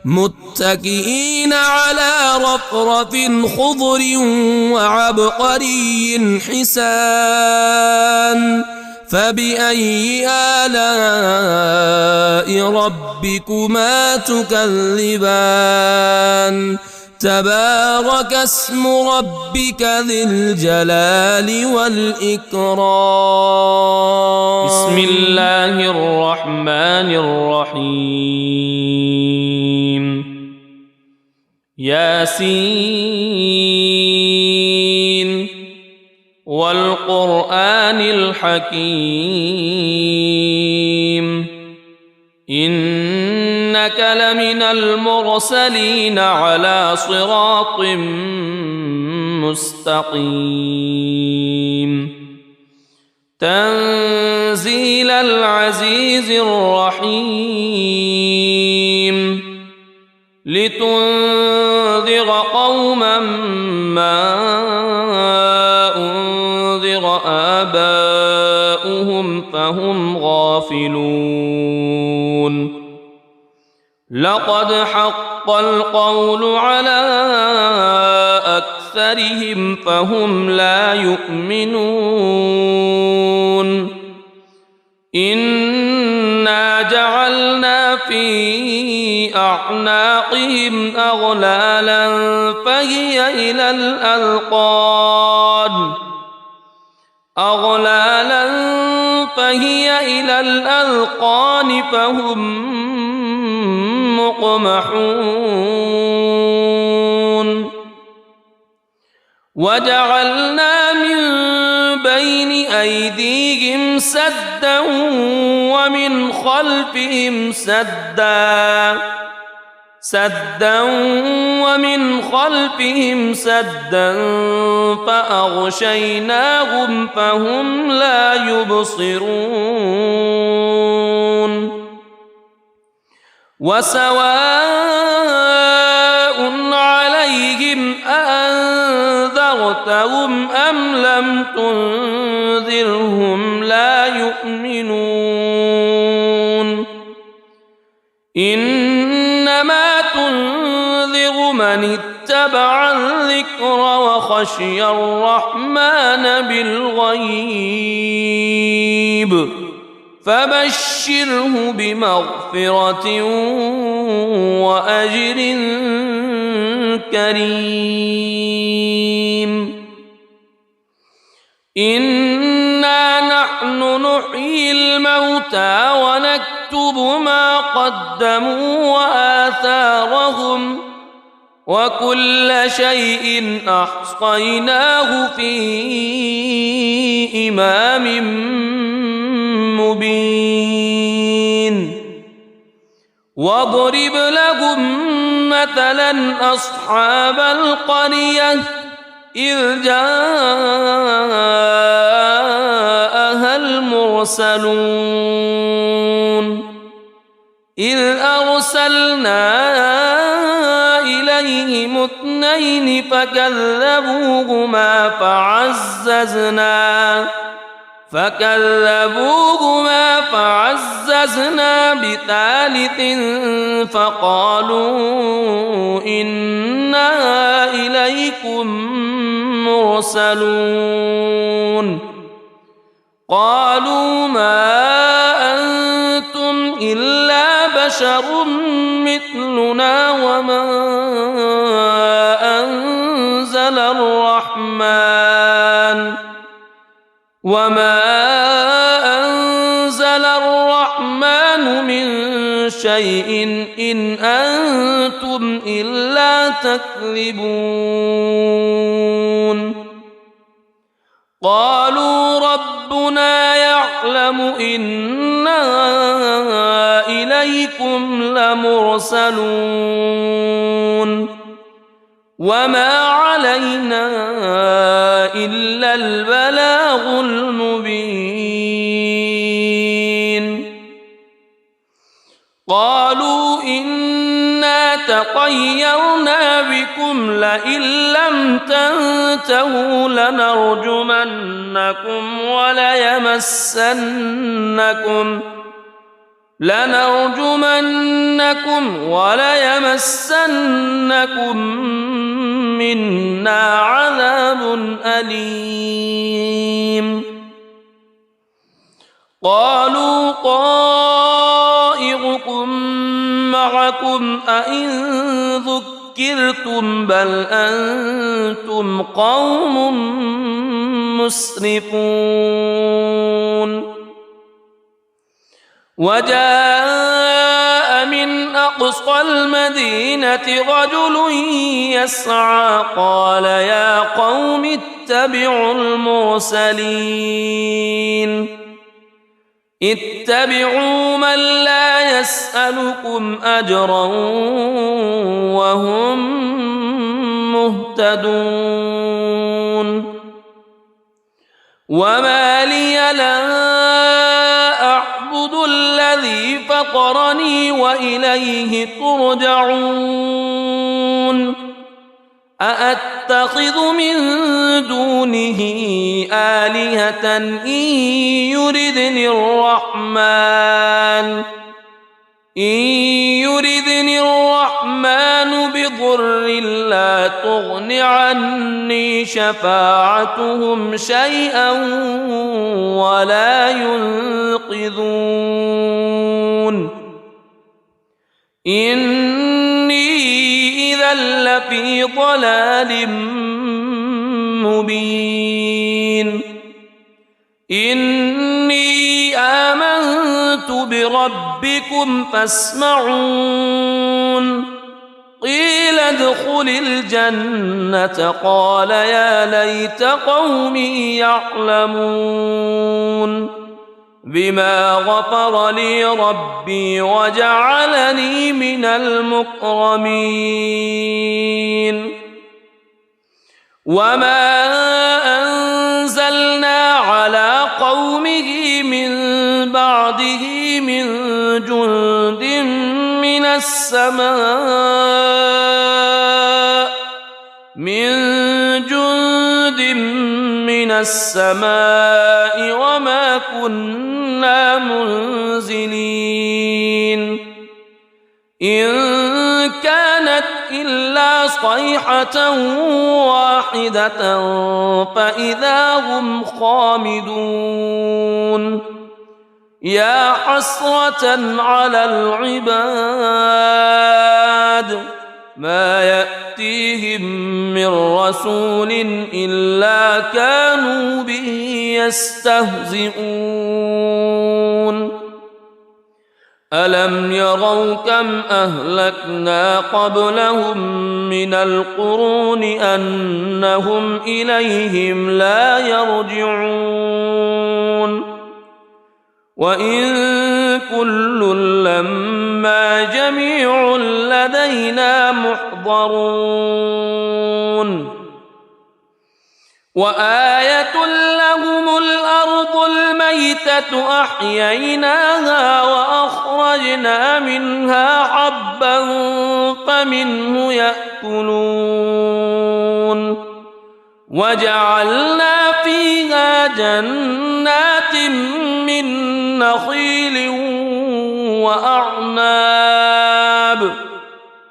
متكئين على رفرف خضر وعبقري حسان فبأي آلاء ربكما تكذبان تبارك اسم ربك ذي الجلال والإكرام بسم الله الرحمن الرحيم ياسين والقرآن الحكيم إنك لمن المرسلين على صراط مستقيم تنزيل العزيز الرحيم لتنذر قوما ما أنذر آباؤهم فهم غافلون لقد حق القول على أكثرهم فهم لا يؤمنون إنا جعلنا في أعناقهم أغلالا فهي إلى الأذقان فهم مقمحون وجعلنا من بين أيديهم سدا ومن خلفهم سدا فأغشيناهم فهم لا يبصرون وسواء عليهم أأنذرتهم أم لم تنذرهم لا يؤمنون إنما تنذر من اتبع الذكر وخشي الرحمن بالغيب فبشره بمغفرة وأجر كريم إنا نحن نحيي الموتى ونكتب ما قدموا وآثارهم وكل شيء أحصيناه في إمام مبين واضرب لهم مثلا أصحاب القرية إذ جاءها المرسلون إذ أرسلنا إليهم اثنين فكذبوهما فعززنا بثالث فقالوا إنا إليكم مرسلون قالوا ما أنتم إلا بشر مثلنا وما أنزل الرحمن من شيء إن أنتم إلا تكذبون قالوا ربنا يعلم يعلم إنا إليكم لمرسلون وما علينا إلا البلاغ المبين قالوا إنا تطيرنا بكم لئن لم تنتهوا لنرجمنكم وليمسنكم منا عذاب أليم قالوا طائركم معكم أئن ذكرتم بل أنتم قوم مسرفون وجاء من أقصى المدينة رجل يسعى قال يا قوم اتبعوا اتبعوا من لا يسألكم أجرا وهم مهتدون وما لي لا أعبد الذي فطرني وإليه ترجعون أأتخذ من دونه آلهة إن يردني الرحمن بضر لا تغن عني شفاعتهم شيئا ولا ينقذون إني إذا لفي ضلال مبين إني آمنت بربكم فاسمعون قيل ادخل الجنة قال يا ليت قومي يعلمون بما غفر لي ربي وجعلني من المكرمين وما أنزلنا على قومه من بعده من جند من السماء وما كنا منزلين إن كانت إلا صيحة واحدة فإذا هم خامدون يا حسرة على العباد ما يأتيهم من رسول إلا كانوا به يستهزئون ألم يروا كم أهلكنا قبلهم من القرون أنهم إليهم لا يرجعون وإن كل لما جميع لدينا محضرون وآية لهم الأرض الميتة أحييناها وأخرجنا منها حبا فمنه يأكلون وجعلنا فيها جنات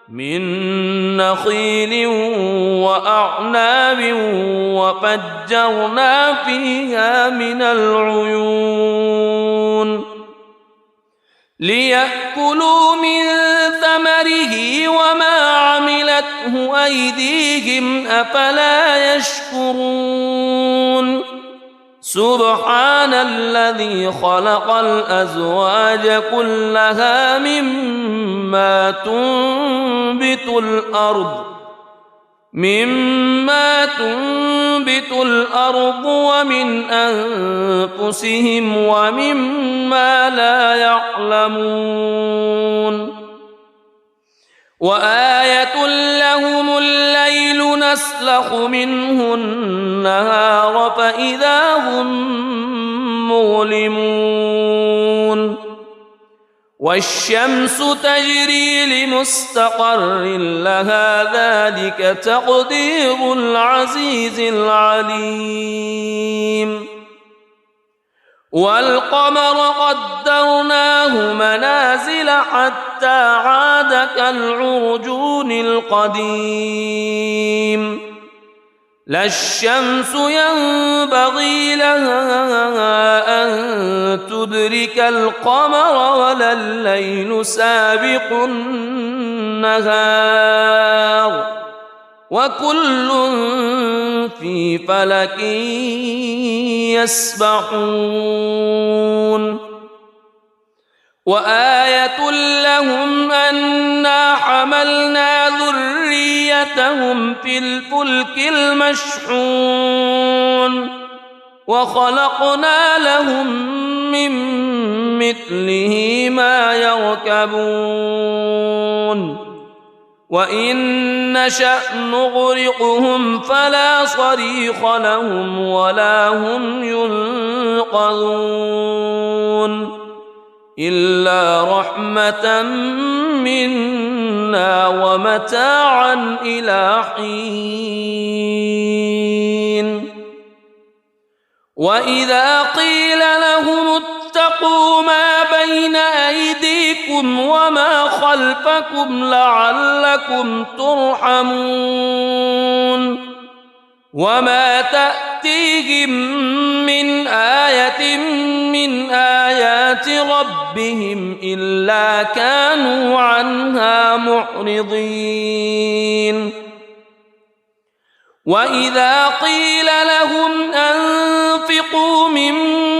من نخيل وأعناب وفجرنا فيها من العيون ليأكلوا من ثمره وما عملته أيديهم أفلا يشكرون سبحان الذي خلق الأزواج كلها مما تنبت الأرض مما تنبت الأرض ومن أنفسهم ومما لا يعلمون وآية لهم الليل نسلخ منه النهار فإذا هم مظلمون والشمس تجري لمستقر لها ذلك تقدير العزيز العليم والقمر قدرناه منازل حتى عاد كالعرجون القديم لا الشمس ينبغي لها أن تدرك القمر ولا الليل سابق النهار وكل في فلك يسبحون وآية لهم أنا حملنا ذريتهم في الفلك المشحون وخلقنا لهم من مثله ما يركبون وإن نشأ نغرقهم فلا صريخ لهم ولا هم ينقذون إلا رحمة منا ومتاعا إلى حين وإذا قيل لهم اتقوا ما بين أيديكم وما خلفكم لعلكم ترحمون وما تأتيهم من آية من آيات ربهم إلا كانوا عنها معرضين وإذا قيل لهم أنفقوا مما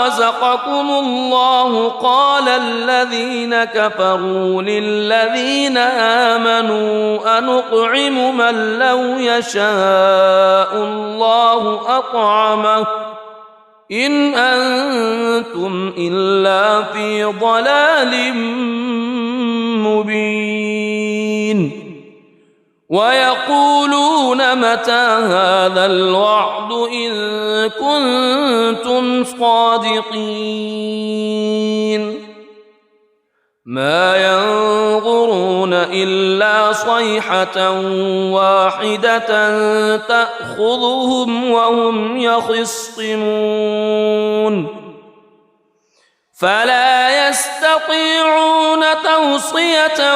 رزقكم الله قال الذين كفروا للذين آمنوا أنطعم من لو يشاء الله أطعمه إن أنتم إلا في ضلال مبين ويقولون متى هذا الوعد إن كنتم صادقين ما ينظرون إلا صيحة واحدة تأخذهم وهم يخصمون فلا يستطيعون توصية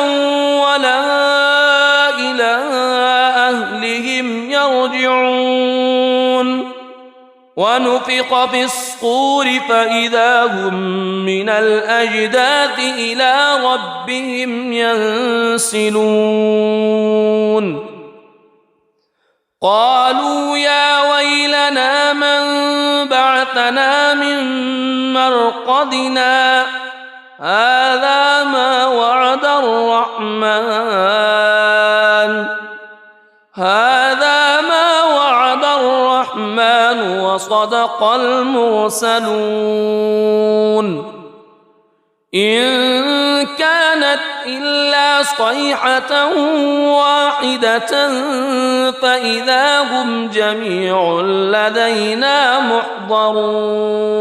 ولا إلى أهلهم يرجعون ونفخ في الصور فإذا هم من الأجداث إلى ربهم ينسلون قالوا يا ويلنا من بعثنا من مرقدنا هذا ما وعد الرحمن وصدق المرسلون إن كانت إلا صيحة واحدة فإذا هم جميع لدينا محضرون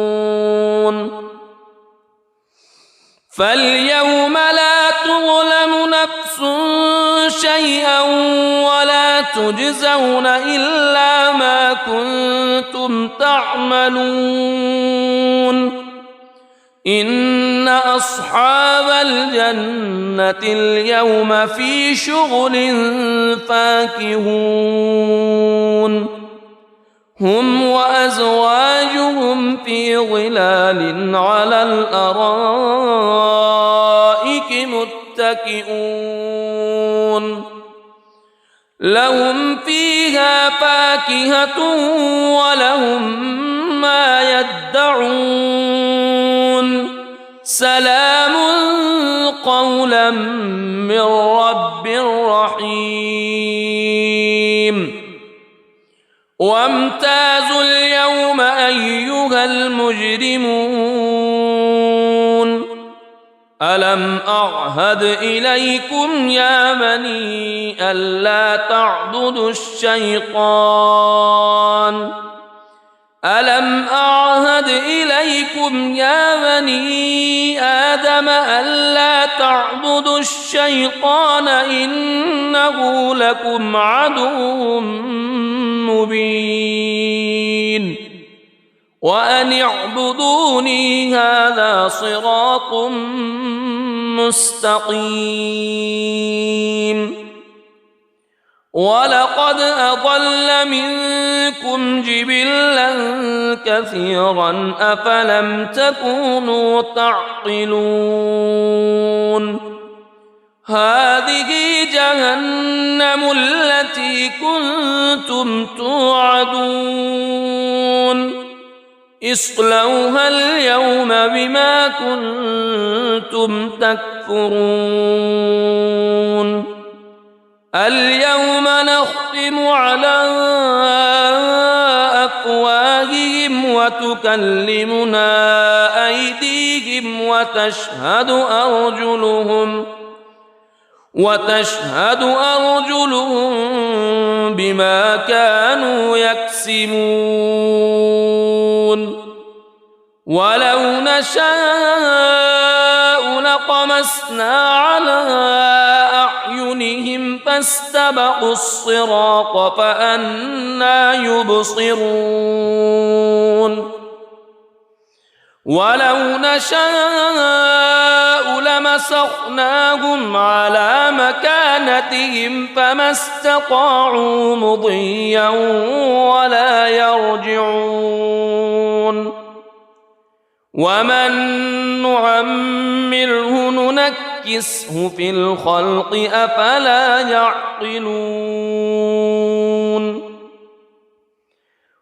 فاليوم لا تظلم نفس شيئا ولا تجزون إلا ما كنتم تعملون إن أصحاب الجنة اليوم في شغل فاكهون هم وأزواجهم في ظلال على الأرائك متكئون لهم فيها فاكهة ولهم ما يدعون سلام قولا من رب رحيم وامتازوا اليوم أيها المجرمون ألم أعهد إليكم يا بني ألا تعبدوا الشيطان ألم أعهد إليكم يا بني آدم ألا تعبدوا الشيطان إنه لكم عدو مبين وأن اعبدوني هذا صراط مستقيم ولقد أضل منكم جبلا كثيرا أفلم تكونوا تعقلون هذه جهنم التي كنتم توعدون اصلوها اليوم بما كنتم تكفرون اليوم نختم على أفواههم وتكلمنا أيديهم وتشهد أرجلهم بما كانوا يكسبون ولو نشاء لطمسنا على أعينهم فاستبقوا الصراط فأنى يبصرون ولو نشاء لمسخناهم على مكانتهم فما استطاعوا مضيا ولا يرجعون ومن نعمره ننكسه في الخلق أفلا يعقلون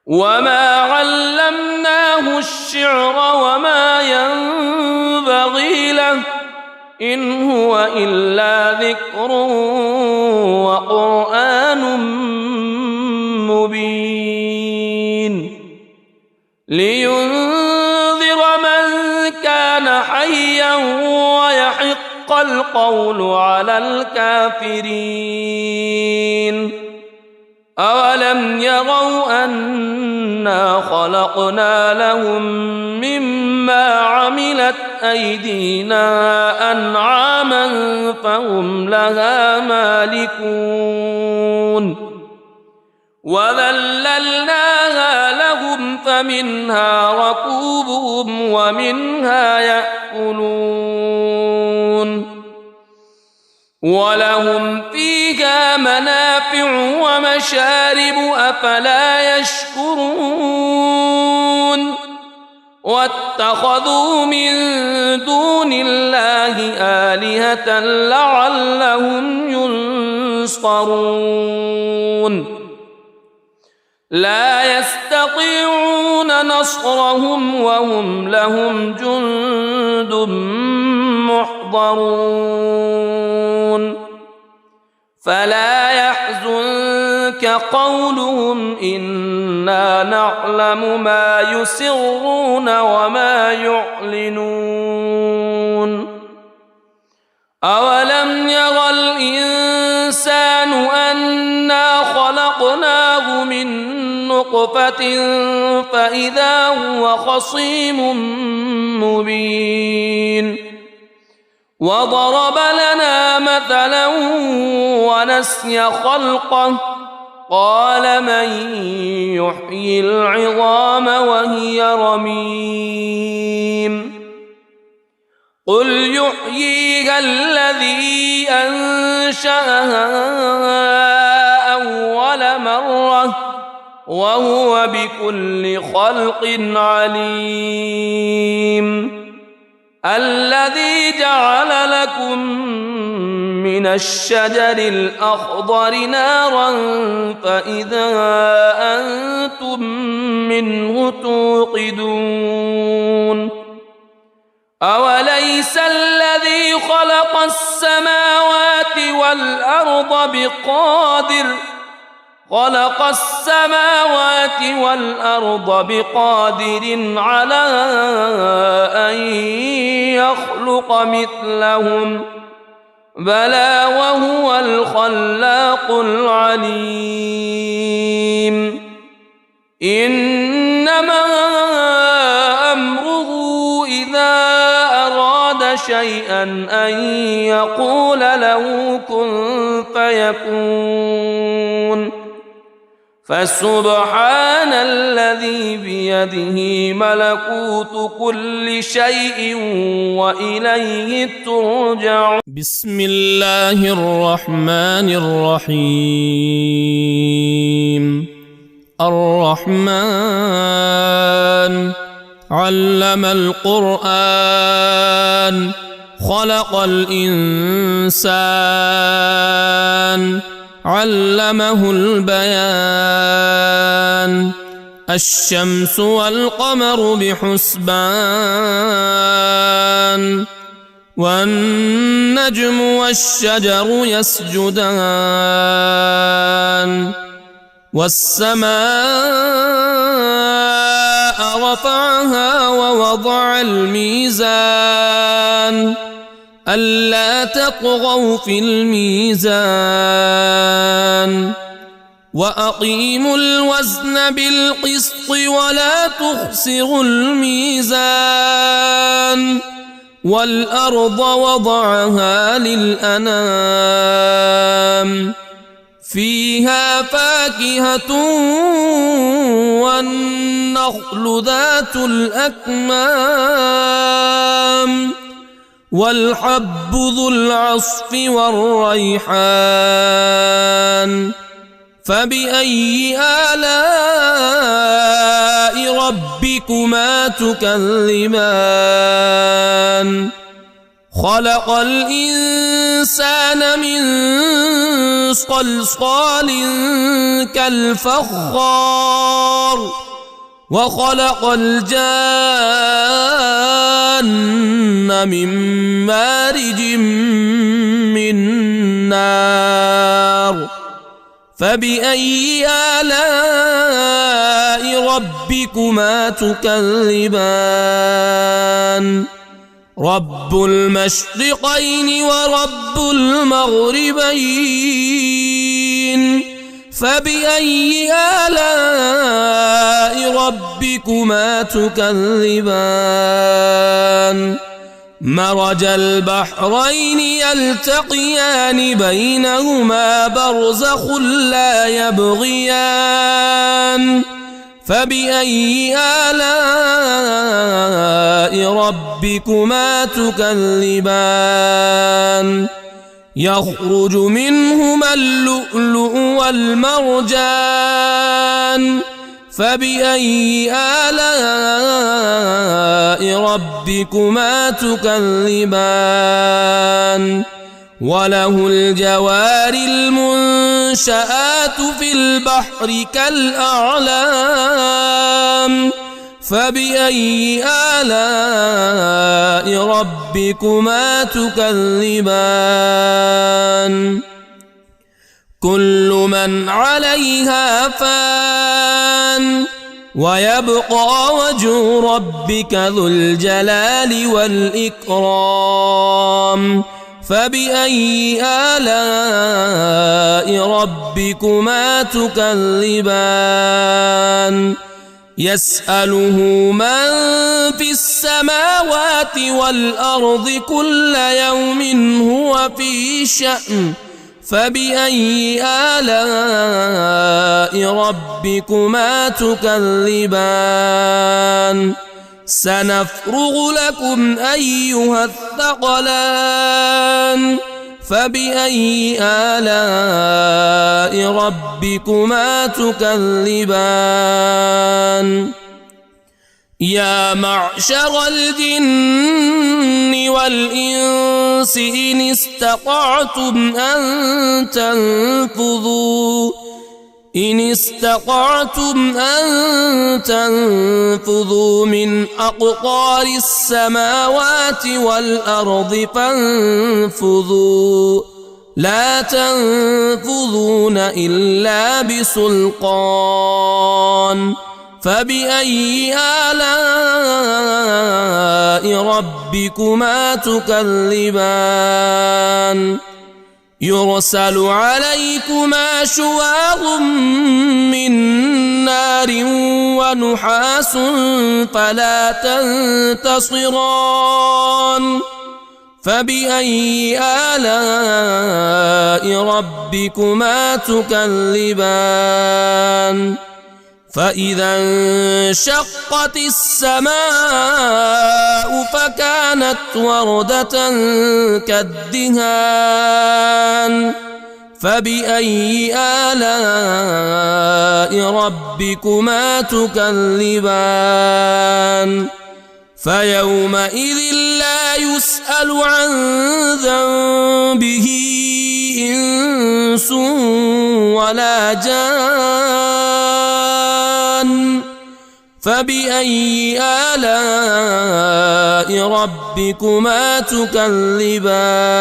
وما علمناه الشعر وما ينبغي له إن هو إلا ذكر وقرآن مبين لينذر من كان حيا ويحق القول على الكافرين أولم يروا أنا خلقنا لهم مما عملت أيدينا أنعاما فهم لها مالكون وذللناها لهم فمنها ركوبهم ومنها يأكلون ولهم فيها منافع ومشارب أفلا يشكرون واتخذوا من دون الله آلهة لعلهم ينصرون لا يستطيعون نصرهم وهم لهم جند محضرون فلا يحزنك قولهم إنا نعلم ما يسرون وما يعلنون أولم ير الإنسان أنا خلقناه من نطفة فإذا هو خصيم مبين وضرب لنا مثلا ونسي خلقه قال من يحيي العظام وهي رميم قل يحييها الذي أنشأها أول مرة وهو بكل خلق عليم الذي جعل لكم من الشجر الأخضر نارا فإذا أنتم منه توقدون أوليس الذي خلق السماوات والأرض بقادر على أن يخلق مثلهم بلى وهو الخلاق العليم إنما أمره إذا أراد شيئا أن يقول له كن فيكون فسبحان الذي بيده ملكوت كل شيء وإليه ترجعون. بسم الله الرحمن الرحيم. الرحمن علم القرآن خلق الإنسان علمه البيان الشمس والقمر بحسبان والنجم والشجر يسجدان والسماء رفعها ووضع الميزان ألا تطغوا في الميزان وأقيموا الوزن بالقسط ولا تخسروا الميزان والأرض وضعها للأنام فيها فاكهة والنخل ذات الأكمام والحب ذو العصف والريحان فبأي آلاء ربكما تكذبان خلق الإنسان من صلصال كالفخار وخلق الجان من مارج من نار فبأي آلاء ربكما تكذبان رب المشرقين ورب المغربين فبأي آلاء ربكما تكذبان مرج البحرين يلتقيان بينهما برزخ لا يبغيان فبأي آلاء ربكما تكذبان يخرج منهما اللؤلؤ والمرجان فبأي آلاء ربكما تكذبان وله الجوار المنشآت في البحر كالأعلام فبأي آلاء ربكما تكذبان كل من عليها فان ويبقى وجه ربك ذو الجلال والإكرام فبأي آلاء ربكما تكذبان يسأله من في السماوات والأرض كل يوم هو في شأن فبأي آلاء ربكما تكذبان سنفرغ لكم أيها الثقلان فبأي آلاء ربكما تكذبان يا معشر الجن والإنس إن استطعتم إن استطعتم أن تنفذوا من أقطار السماوات والأرض فانفذوا لا تنفذون إلا بسلطان فبأي آلاء ربكما تكذبان يرسل عليكما شواظ من نار ونحاس فلا تنتصران فبأي آلاء ربكما تكذبان فإذا انشقت السماء فكانت وردة كالدهان فبأي آلاء ربكما تكذبان فيومئذ لا يسأل عن ذنبه إنس ولا جان فبأي آلاء ربكما تكذبان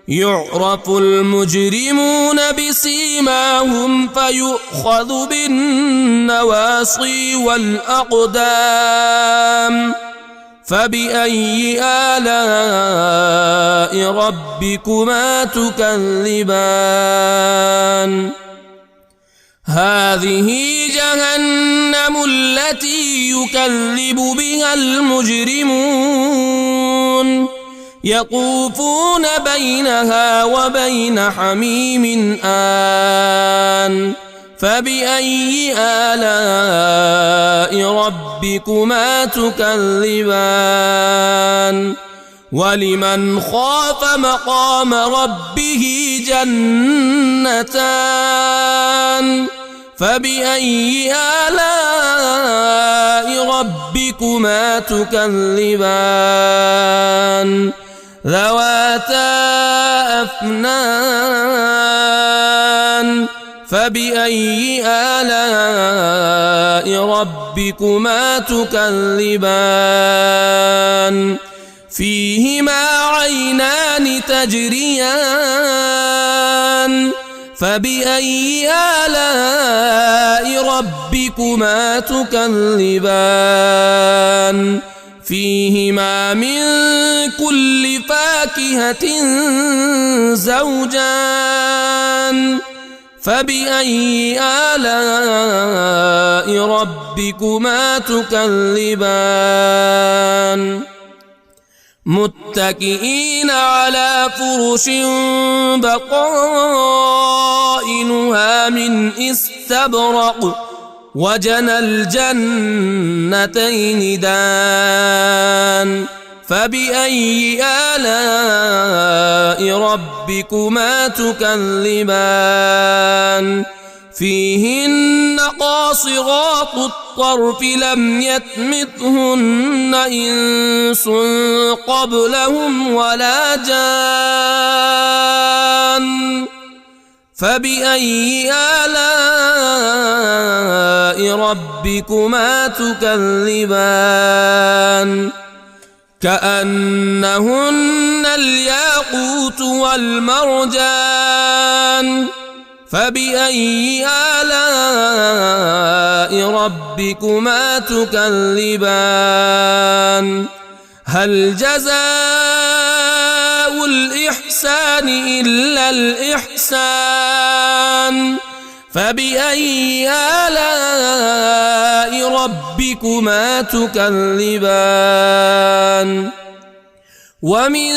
يعرف المجرمون بسيماهم فيؤخذ بالنواصي والأقدام فبأي آلاء ربكما تكذبان هذه جهنم التي يكذب بها المجرمون يطوفون بينها وبين حميم آن فبأي آلاء ربكما تكذبان ولمن خاف مقام ربه جنتان فبأي آلاء ربكما تكذبان ذواتا أفنان فبأي آلاء ربكما تكذبان فيهما عينان تجريان فبأي آلاء ربكما تكذبان فيهما من كل فاكهة زوجان فبأي آلاء ربكما تكذبان متكئين على فرش بطائنها من استبرق وجنى الجنتين دان فبأي آلاء ربكما تكذبان فيهن قاصرات الطرف لم يطمثهن إنس قبلهم ولا جان فبأي آلاء ربكما تكذبان كأنهن الياقوت والمرجان فبأي آلاء ربكما تكذبان هل جزاء الإحسان إلا الإحسان فبأي آلاء ربكما تكذبان ومن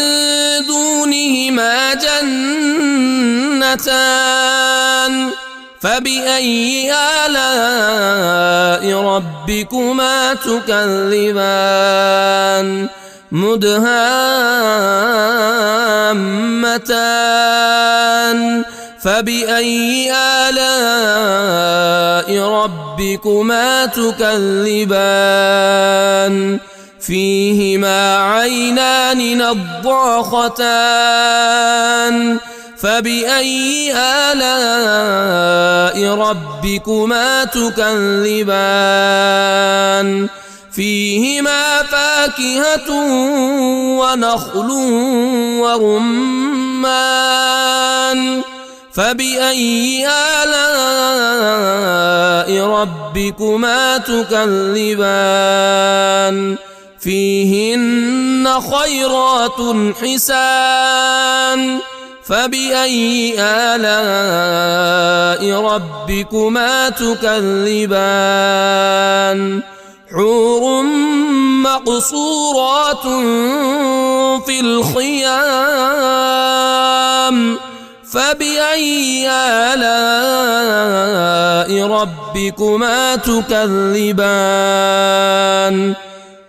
دونهما جنتان فبأي آلاء ربكما تكذبان مدهامتان فبأي آلاء ربكما تكذبان فيهما عينان نضاختان فبأي آلاء ربكما تكذبان فيهما فاكهة ونخل ورمان فبأي آلاء ربكما تكذبان فيهن خيرات حسان فبأي آلاء ربكما تكذبان حور مقصورات في الخيام فبأي آلاء ربكما تكذبان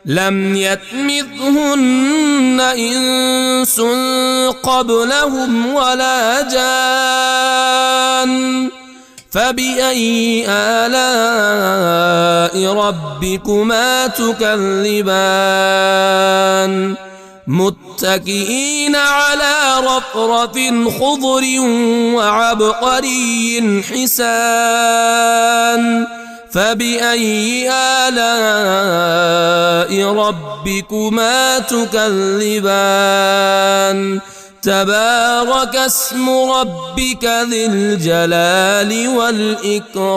لم يطمثهن إنس قبلهم ولا جان فبأي آلاء ربكما تكذبان متكئين على رفرف خضر وعبقري حسان فبأي آلاء ربكما تكذبان تبارك اسم ربك ذي الجلال والإكرام